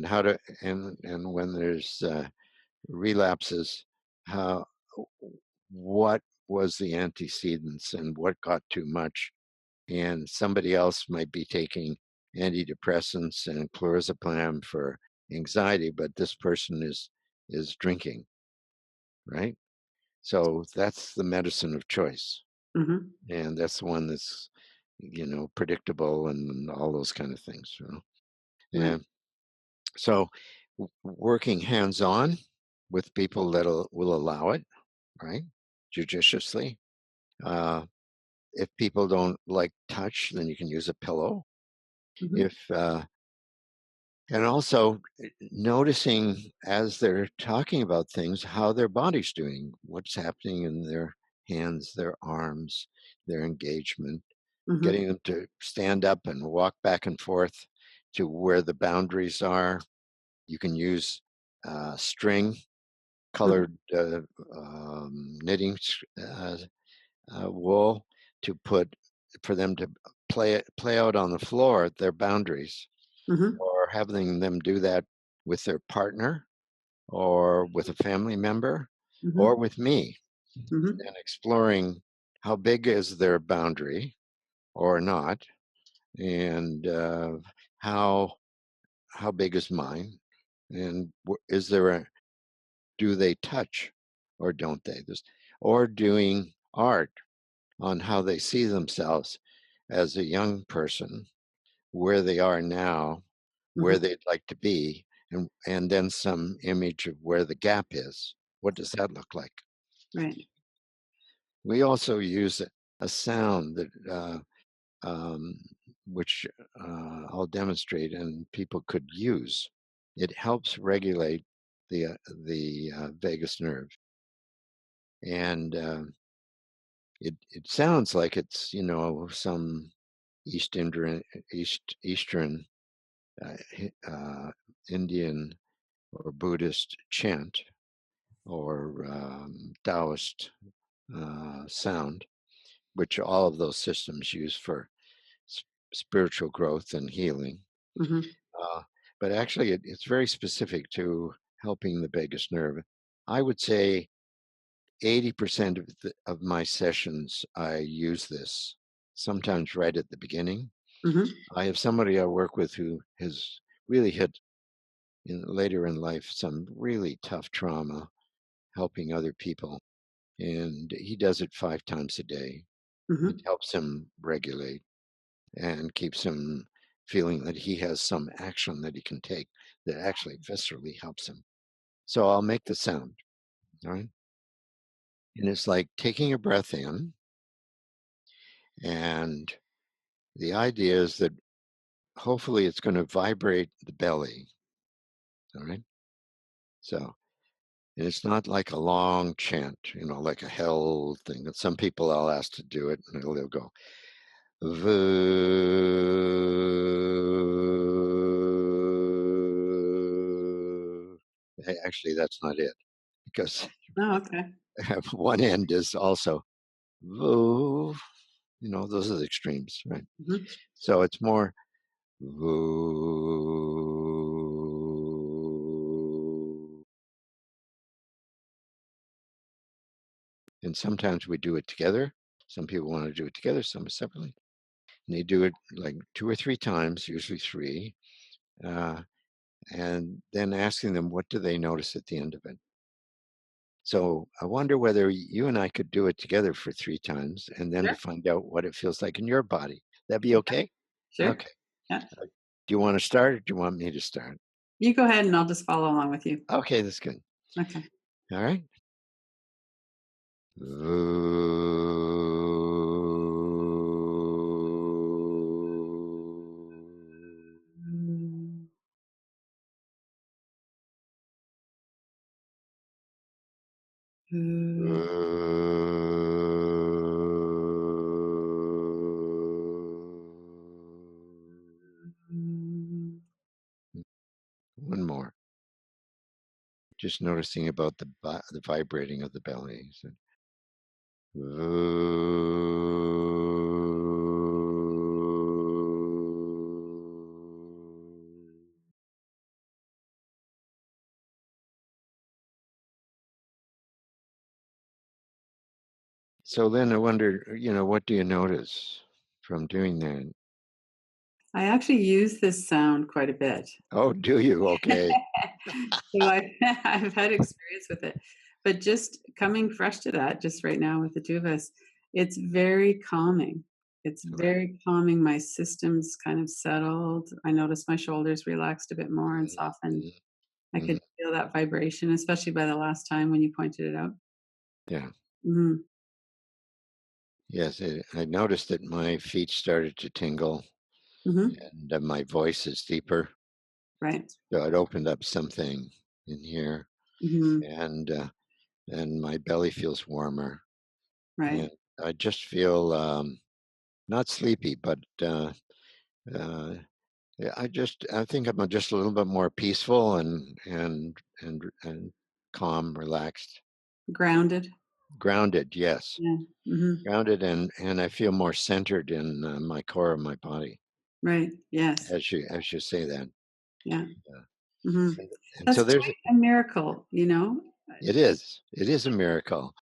how to and when there's relapses, how what was the antecedents and what got too much? And somebody else might be taking antidepressants and clonazepam for anxiety, but this person is drinking, right? So that's the medicine of choice, Mhm. and that's the one that's predictable and all those kind of things. Right. And so working hands-on with people that will allow it, right? Judiciously. Uh, if people don't like touch, then you can use a pillow. Mhm. If And also noticing as they're talking about things, how their body's doing, what's happening in their hands, their arms, their engagement, Mhm. getting them to stand up and walk back and forth to where the boundaries are. You can use string, Mhm. colored knitting wool to put for them to play out on the floor their boundaries, Mhm. or having them do that with their partner or with a family member or Mhm. with me, Mhm. and exploring how big is their boundary or not, and how how big is mine, and is there a do they touch or don't they? Or doing art on how they see themselves as a young person, where they are now, where Mhm. they'd like to be, and then some image of where the gap is. What does that look like? Right. We also use a sound that um, which I'll demonstrate and people could use. It helps regulate the vagus nerve, and it sounds like it's some Eastern Indian or Buddhist chant or Taoist sound, which all of those systems use for spiritual growth and healing. Mhm. Uh, but actually, it's very specific to helping the vagus nerve. I would say 80% of my sessions, I use this, sometimes right at the beginning. Mhm. I have somebody I work with who has really hit later in life some really tough trauma helping other people. And he does it 5 times a day. It Mhm. helps him regulate and keeps him feeling that he has some action that he can take that actually viscerally helps him. So I'll make the sound, all right? And it's like taking a breath in. And the idea is that hopefully it's going to vibrate the belly, all right? So, and it's not like a long chant, like a hell thing. That some people I'll ask to do it, and they'll go, "Voo." Actually, that's not it, because Oh, okay. one end is also "voo." Those are the extremes, right? Mhm. So it's more "voo." And sometimes we do it together. Some people want to do it together, some separately. And they do it like 2 or 3 times, usually three, uh, and then asking them what do they notice at the end of it. So I wonder whether you and I could do it together for 3 times and then to Sure. find out what it feels like in your body. That'd be okay? Sure. Okay. Yeah. Do you want to start or do you want me to start? You go ahead and I'll just follow along with you. Okay, that's good. Okay. All right. Mm, mm, mm. One more. Just noticing about the vibrating of the belly. So, so then I wonder, what do you notice from doing that? I actually use this sound quite a bit. Oh, do you? Okay. So I've had experience with it. But just coming fresh to that, just right now with the two of us, it's very calming. It's Right. very calming. My system's kind of settled. I notice my shoulders relaxed a bit more and Mhm, softened. mhm, I could mhm. feel that vibration, especially by the last time when you pointed it out. Yeah. Mhm. Yes. I noticed that my feet started to tingle Mhm. and my voice is deeper. Right. So it opened up something in here Mhm. and, uh, and my belly feels warmer. Right. And I just feel not sleepy, but uh, yeah, I think I'm just a little bit more peaceful and calm, relaxed, Grounded. grounded. Yes, Yeah. Mhm. grounded, and I feel more centered in my core of my body Right. Yes. as you say that. Yeah. Uh, Mhm. and That's so there's quite a miracle, you know? it is a miracle,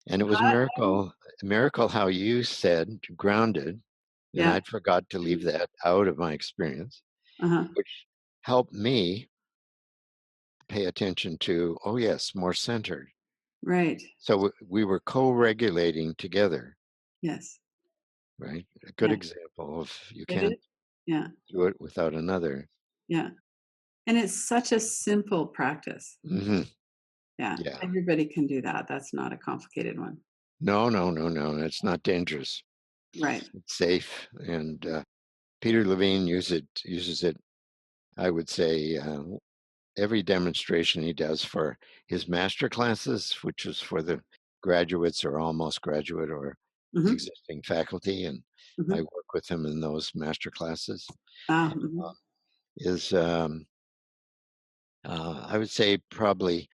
and it was a miracle how you said grounded, and Yeah. I'd forgot to leave that out of my experience, Uh-huh. which helped me pay attention to, oh, yes, more centered. Right. So we were co-regulating together, Yes. right? A good Yeah. example of you It is. can't Yeah. do it without another. Yeah. And it's such a simple practice. Hmm. Yeah. Yeah. Everybody can do that. That's not a complicated one. No, no, no, no. It's not dangerous. Right. It's safe. And Peter Levine uses it, I would say, every demonstration he does for his master classes, which is for the graduates or almost graduate or Mhm. existing faculty. And I Mhm. work with him in those master classes. Ah, mhm. Is I would say probably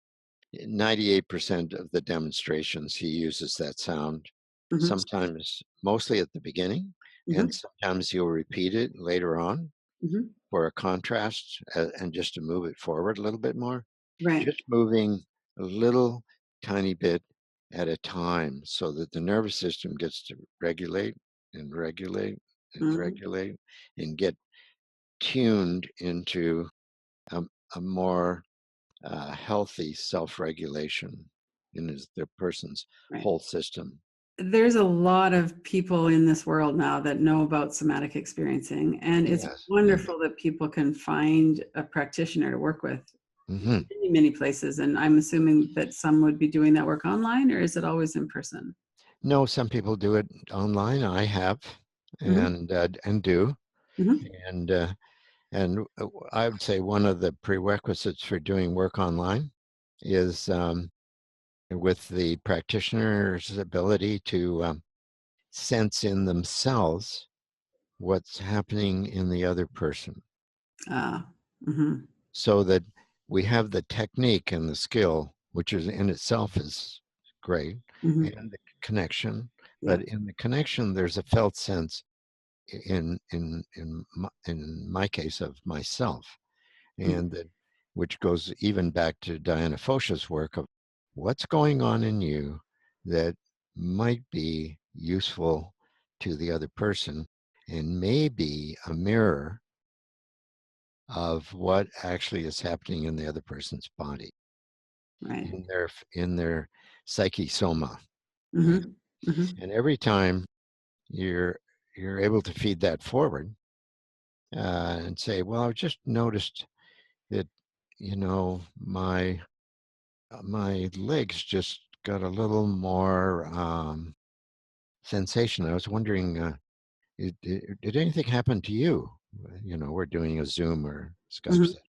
98% of the demonstrations he uses that sound. Mhm. Sometimes, mostly at the beginning, and Mhm. sometimes he'll repeat it later on Mhm. for a contrast and just to move it forward a little bit more. Right. Just moving a little tiny bit at a time so that the nervous system gets to regulate and regulate and Mhm. regulate and get tuned into a, a more healthy self-regulation in the person's Right. whole system. There's a lot of people in this world now that know about somatic experiencing, and it's Yes. Yeah. wonderful that people can find a practitioner to work with Hmm. many, many places. And I'm assuming that some would be doing that work online, or is it always in person? No, some people do it online. I have, Mhm. and do, Mhm. and I would say one of the prerequisites for doing work online is with the practitioner's ability to sense in themselves what's happening in the other person, Ah. Mhm. so that we have the technique and the skill, which is in itself is great, Mhm. and the connection. Yeah. But in the connection, there's a felt sense in my case of myself, Mm. and that which goes even back to Diana Fosha's work of what's going on in you that might be useful to the other person and may be a mirror of what actually is happening in the other person's body. Right. in their psyche soma, right? Mm-hmm. Mm-hmm. And every time you're you're able to feed that forward and say, well, I've just noticed that, my legs just got a little more sensation. I was wondering, did anything happen to you? We're doing a Zoom or Skype Mm-hmm. set,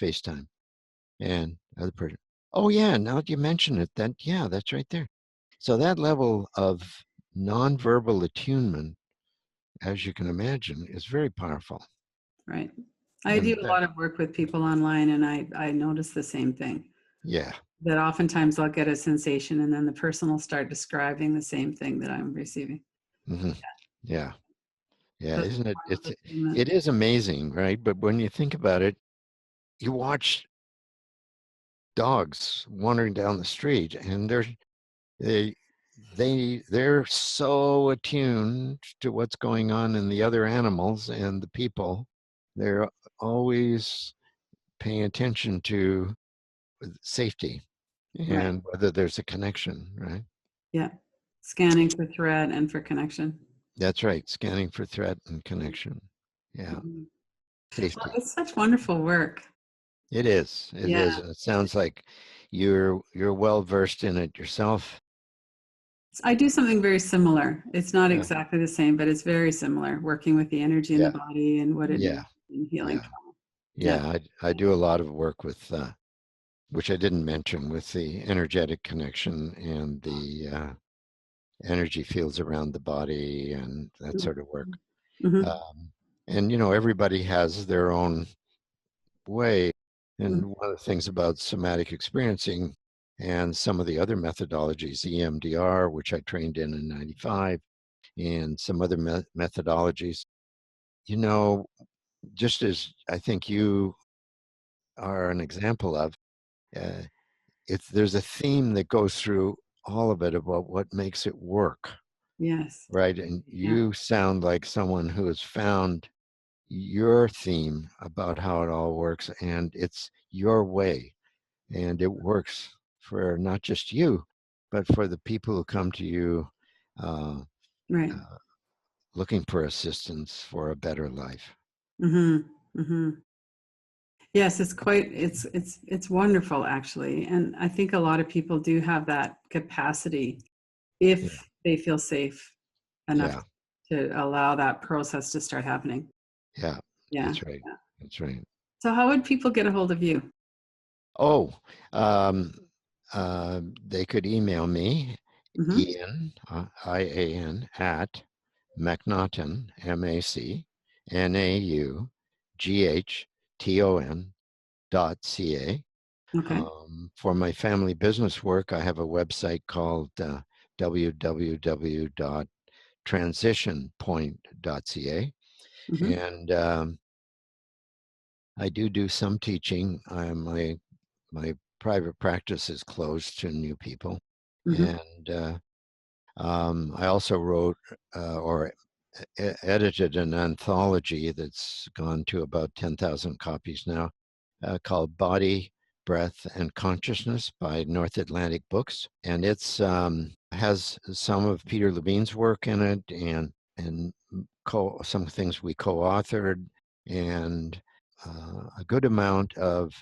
FaceTime, and other person. Oh yeah, now that you mention it, then yeah, that's right there. So that level of nonverbal attunement, as you can imagine, is very powerful. Right. I do And a that, lot of work with people online, and I notice the same thing. yeah, That oftentimes I'll get a sensation, and then the person will start describing the same thing that I'm receiving. hmm yeah, yeah, So it's isn't it? a form It's of attunement. it is amazing, right? But when you think about it, you watch dogs wandering down the street, and they they're so attuned to what's going on in the other animals and the people. They're always paying attention to safety Right. and whether there's a connection, right? Yeah. Scanning for threat and for connection. That's right. Scanning for threat and connection. Yeah. Mhm. Well, Safety. it's such wonderful work. It is. It Yeah. is. And it sounds like you're well versed in it yourself. I do something very similar. It's not Yeah. exactly the same, but it's very similar, working with the energy in the Yeah. body and what it Yeah. means in healing Yeah. trauma. Yeah. Yeah. I do a lot of work with which I didn't mention, with the energetic connection and the energy fields around the body and that sort of work. Mm-hmm. Um, and everybody has their own way. And one of the things about somatic experiencing and some of the other methodologies, EMDR, which I trained in '95, and some other methodologies, you know, just as I think you are an example of, uh, there's a theme that goes through all of it about what makes it work, Yes. right? And Yeah. you sound like someone who has found your theme about how it all works, and it's your way, and it works for not just you, but for the people who come to you uh, Right. uh, looking for assistance for a better life. Mm-hmm. Mm-hmm. Yes, it's wonderful actually. And I think a lot of people do have that capacity Yeah, if they feel safe enough yeah, to allow that process to start happening. yeah. Yeah. That's right. Yeah. That's right. So how would people get a hold of you? Oh, um, they could email me, Mm-hmm. Ian, IAN, at MacNaughton, MacNaughton.ca. Okay. For my family business work, I have a website called www.transitionpoint.ca. Mm-hmm. And I do some teaching. My private practice is closed to new people. Mm-hmm. And I also wrote or edited an anthology that's gone to about 10,000 copies now, called Body, Breath, and Consciousness by North Atlantic Books. And it's has some of Peter Levine's work in it, and some things we co-authored, and a good amount of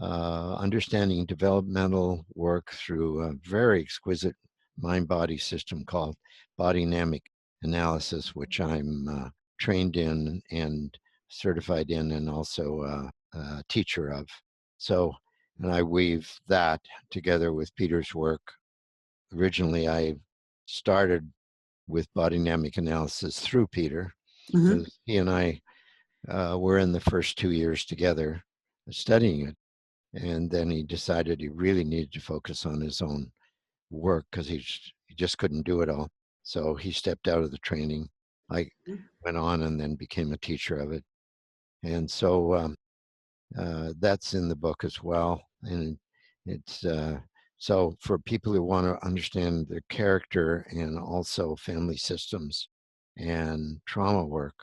understanding developmental work through a very exquisite mind-body system called body dynamic analysis, which I'm trained in and certified in, and also a teacher of. So, and I weave that together with Peter's work. Originally, I started with body dynamic analysis through Peter, Mm-hmm. because he and I were in the first 2 years together studying it. And then he decided he really needed to focus on his own work because he just couldn't do it all. So he stepped out of the training. I went on and then became a teacher of it. And so that's in the book as well. And it's so for people who want to understand their character and also family systems and trauma work,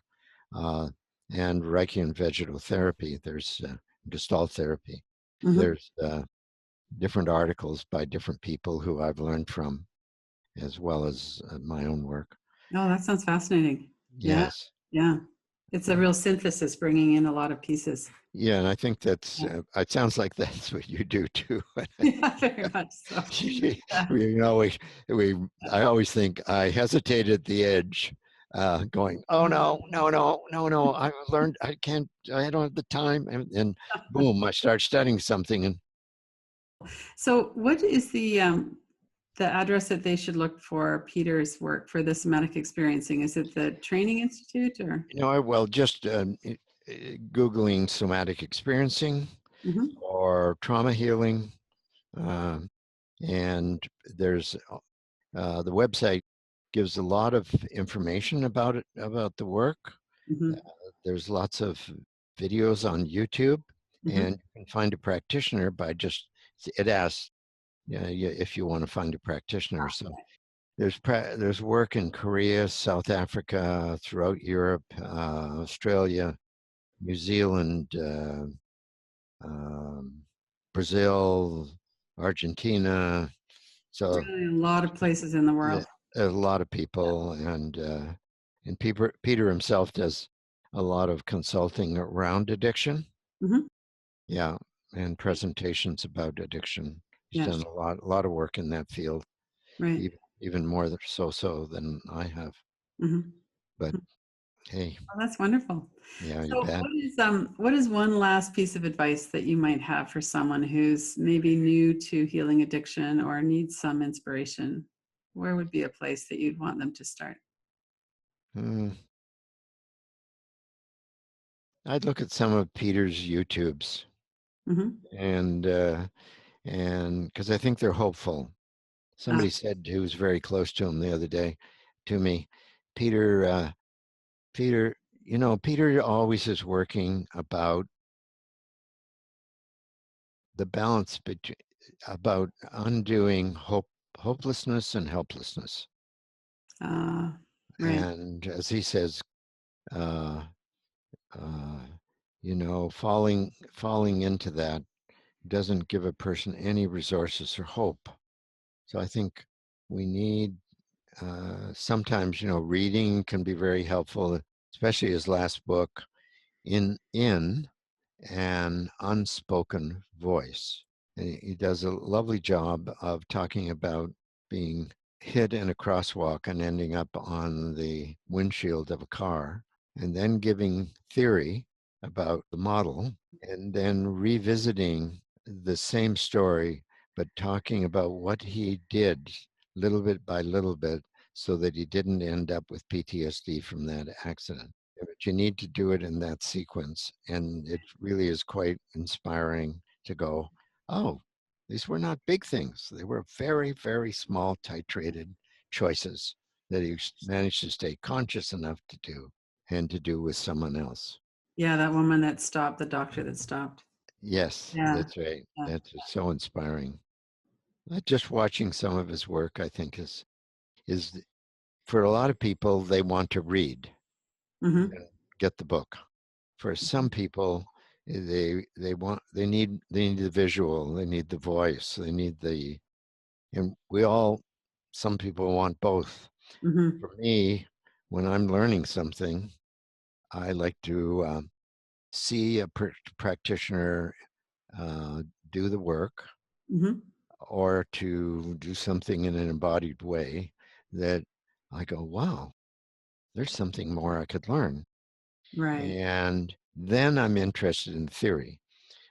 uh, and Reiki and vegetal therapy, there's Gestalt therapy. Mm-hmm. There's different articles by different people who I've learned from, as well as my own work. Oh, that sounds fascinating. Yeah, Yes. yeah. It's a real synthesis, bringing in a lot of pieces. Yeah, and I think that's, Yeah, it sounds like that's what you do too. yeah, very much so. Yeah, You know, we, I always think I hesitate at the edge, going, oh no, no, no, no, no, I learned, I can't, I don't have the time. And boom, I start studying something and so, what is the address that they should look for Peter's work for the somatic experiencing? Is it the Training Institute or? you know, well, just Googling somatic experiencing Mhm, or trauma healing. Um, and there's the website gives a lot of information about it, about the work. mhm, There's lots of videos on YouTube, mhm. and you can find a practitioner by just, it asks, if you want to find a practitioner. So there's work in Korea, South Africa, throughout Europe, Australia, New Zealand, um, Brazil, Argentina. So Really, a lot of places in the yeah, world. a lot of people, and Peter himself does a lot of consulting around addiction. Mhm. Yeah, and presentations about addiction. He's Yes, done a lot of work in that field, right. even more so than I have. Mhm. But hey, Oh, that's wonderful. yeah, you So bet. what is one last piece of advice that you might have for someone who's maybe new to healing addiction or needs some inspiration? Where would be a place that you'd want them to start? Hmm. I'd look at some of Peter's YouTubes Mhm. and because I think they're hopeful. Ah, Somebody said who was very close to him the other day to me, Peter. Peter, Peter always is working about the balance between about undoing hopelessness and helplessness. ah, right. And as he says, uh, uh, falling into that doesn't give a person any resources or hope. So I think we need sometimes, reading can be very helpful, especially his last book, in an unspoken voice. And he does a lovely job of talking about being hit in a crosswalk and ending up on the windshield of a car, and then giving theory about the model, and then revisiting the same story, but talking about what he did little bit by little bit so that he didn't end up with PTSD from that accident. But you need to do it in that sequence. And it really is quite inspiring to go, oh, these were not big things. They were very, very small, titrated choices that he managed to stay conscious enough to do and to do with someone else. Yeah, that woman that stopped, the doctor that stopped. Yes, Yeah, that's right. yeah. That's so inspiring. Just watching some of his work, I think, is for a lot of people, they want to read Mhm. and get the book. For some people, they need the visual, they need the voice, they need and some people want both. Mhm. For me, when I'm learning something, I like to see a practitioner uh, do the work, Mhm. or to do something in an embodied way that I go, wow, there's something more I could learn. Right. And then I'm interested in theory.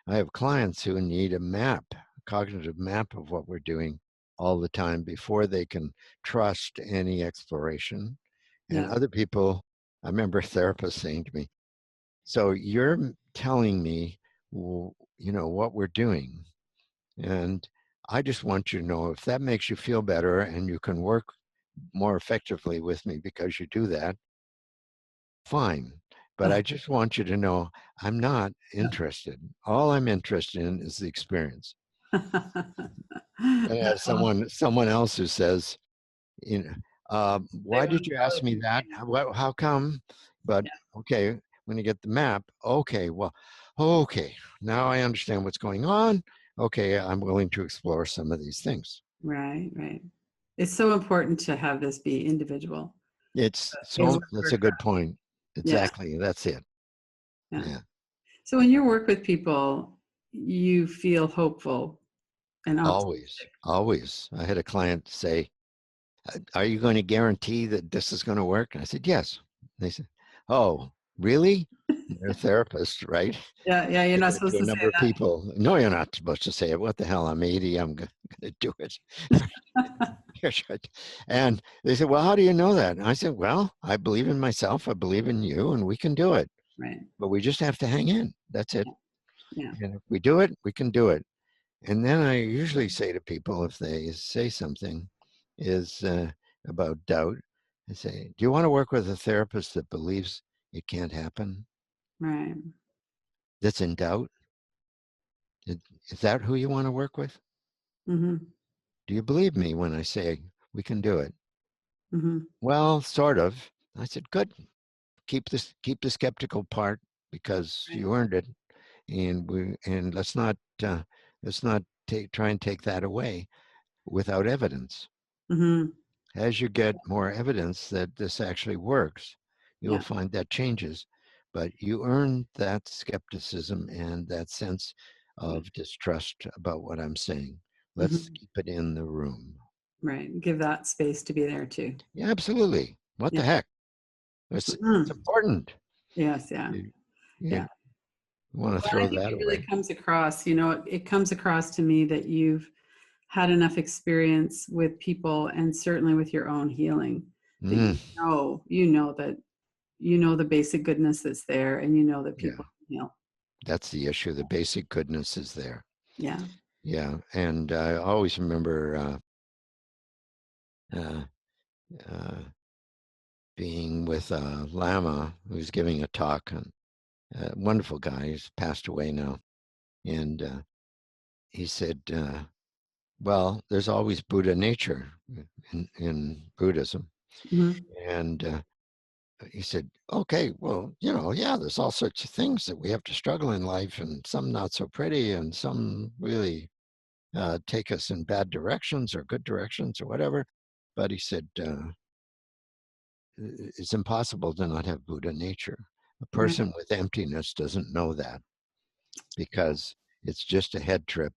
I have clients who need a map, a cognitive map of what we're doing all the time before they can trust any exploration. And Yeah. other people, I remember a therapist saying to me, so you're telling me, what we're doing. And I just want you to know if that makes you feel better and you can work more effectively with me because you do that, fine. But I just want you to know I'm not interested. All I'm interested in is the experience. And as That's awesome. someone else who says, you know, They why want did you ask me that? How come? But yeah. okay, when you get the map, okay, well, okay, now I understand what's going on. okay, I'm willing to explore some of these things. Right, right. It's so important to have this be individual. Is That's work. a good point. Yeah, Exactly. That's it. yeah. Yeah. So when you work with people, you feel hopeful and Always. optimistic. Always. I had a client say, are you going to guarantee that this is going to work? And I said, yes. And they said, oh, really? They're a therapist, right? Yeah, yeah. You're not To supposed a to say number of people. No, you're not supposed to say it. What the hell? I'm 80. I'm going to do it. that. And they said, well, how do you know that? And I said, well, I believe in myself. I believe in you, and we can do it. Right. But we just have to hang in. That's it. Yeah. And if we do it, we can do it. And then I usually say to people, if they say something is about doubt, I say, do you want to work with a therapist that believes it can't happen, Right. that's in doubt? Is that who you want to work with? Mm-hmm. Do you believe me when I say we can do it? Mm-hmm. Well, sort of. I said, good. Keep the skeptical part because Right. you earned it, and let's not try and take that away without evidence. Mm-hmm. As you get more evidence that this actually works, you'll Yeah. find that changes. But you earn that skepticism and that sense Yeah. of distrust about what I'm saying. Let's Mm-hmm. keep it in the room. Right. Give that space to be there too. Yeah, absolutely. What Yeah. the heck? It's Mm-hmm. important. Yes. Yeah. You, you Yeah. want to Well, I throw think that it really away. comes across, it comes across to me that you've had enough experience with people and certainly with your own healing that Mm, you know the basic goodness that's there and you know that yeah, people can heal. that's the issue. The basic goodness is there. Yeah. Yeah, and I always remember uh, uh, being with a lama who's giving a talk, and a wonderful guy. He's passed away now, and he said, "Well, there's always Buddha nature in Buddhism," Mm-hmm. and he said, "Okay, well, yeah, there's all sorts of things that we have to struggle in life, and some not so pretty, and some really take us in bad directions or good directions or whatever." But he said, it's impossible to not have Buddha nature. A Right. person with emptiness doesn't know that because it's just a head trip,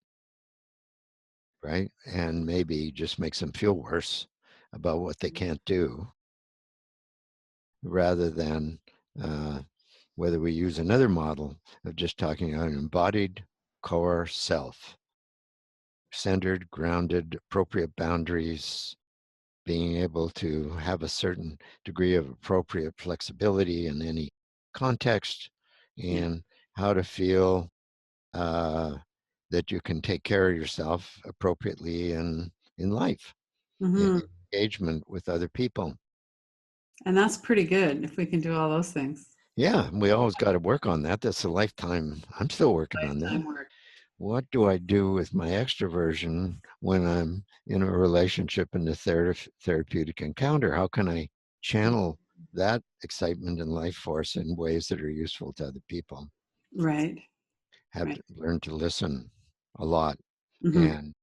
right? And maybe just makes them feel worse about what they can't do rather than uh, whether we use another model of just talking about an embodied core self, centered, grounded, appropriate boundaries, being able to have a certain degree of appropriate flexibility in any context, Yeah. and how to feel uh, that you can take care of yourself appropriately in life, in Mm-hmm. engagement with other people. And that's pretty good if we can do all those things. Yeah, we always got to work on that. That's a lifetime. I'm still working on that. Lifetime work. What do I do with my extroversion when I'm in a relationship in the therapeutic encounter? How can I channel that excitement and life force in ways that are useful to other people? Right. Have Right. to learn to listen a lot Mm-hmm. and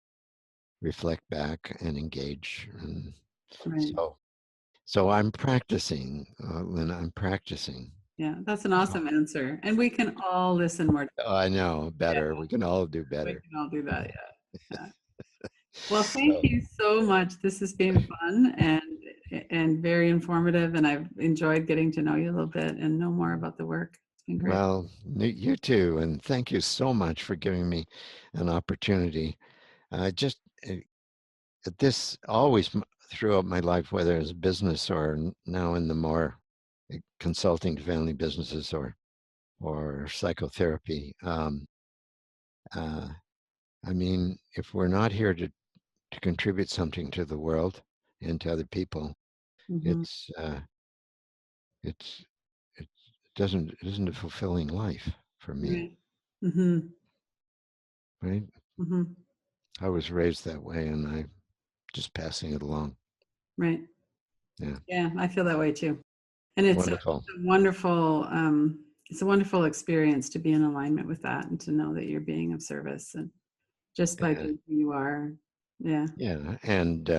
reflect back and engage. And Right. so, so I'm practicing, Lynn, I'm practicing. Yeah. That's an Oh, awesome answer. And we can all listen more. I know Yeah. better. We can all do We better. can all do that. Yeah. Yeah. Well, thank So, you so much. This has been fun and very informative, and I've enjoyed getting to know you a little bit and know more about the work. It's been great. well, you too. And thank you so much for giving me an opportunity. Just this always throughout my life, whether it's business or now in the more consulting to family businesses or psychotherapy. Uh, I mean, if we're not here to contribute something to the world and to other people, Hmm. it's it's it it isn't a fulfilling life for me, Right. Hmm. right? Hmm. I was raised that way, and I just passing it along. Right. Yeah, Yeah, I feel that way too. And wonderful. it's a wonderful experience to be in alignment with that and to know that you're being of service. And just by being who you are. Yeah. Yeah, and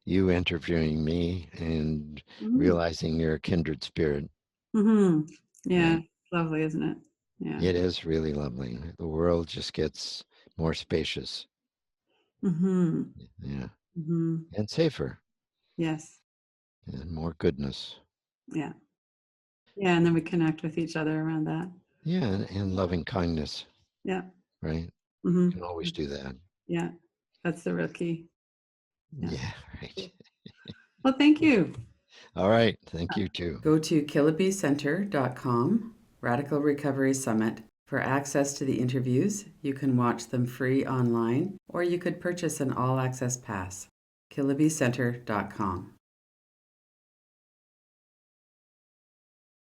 you interviewing me and Mm-hmm. realizing you're a kindred spirit. Mm-hmm. Yeah. Right. Lovely, isn't it? Yeah. It is really lovely. The world just gets more spacious. Mm-hmm. Yeah. Mm-hmm. And safer Yes. and more goodness. Yeah. Yeah. And then we connect with each other around that. Yeah, and loving kindness, Yeah. right? Mm-hmm. Can always do that. Yeah. That's the real key. Yeah. Yeah, right. Well, thank you. All right. Thank you too. Go to killabecenter.com, Radical Recovery Summit, for access to the interviews. You can watch them free online, or you could purchase an all access pass. killabecenter.com.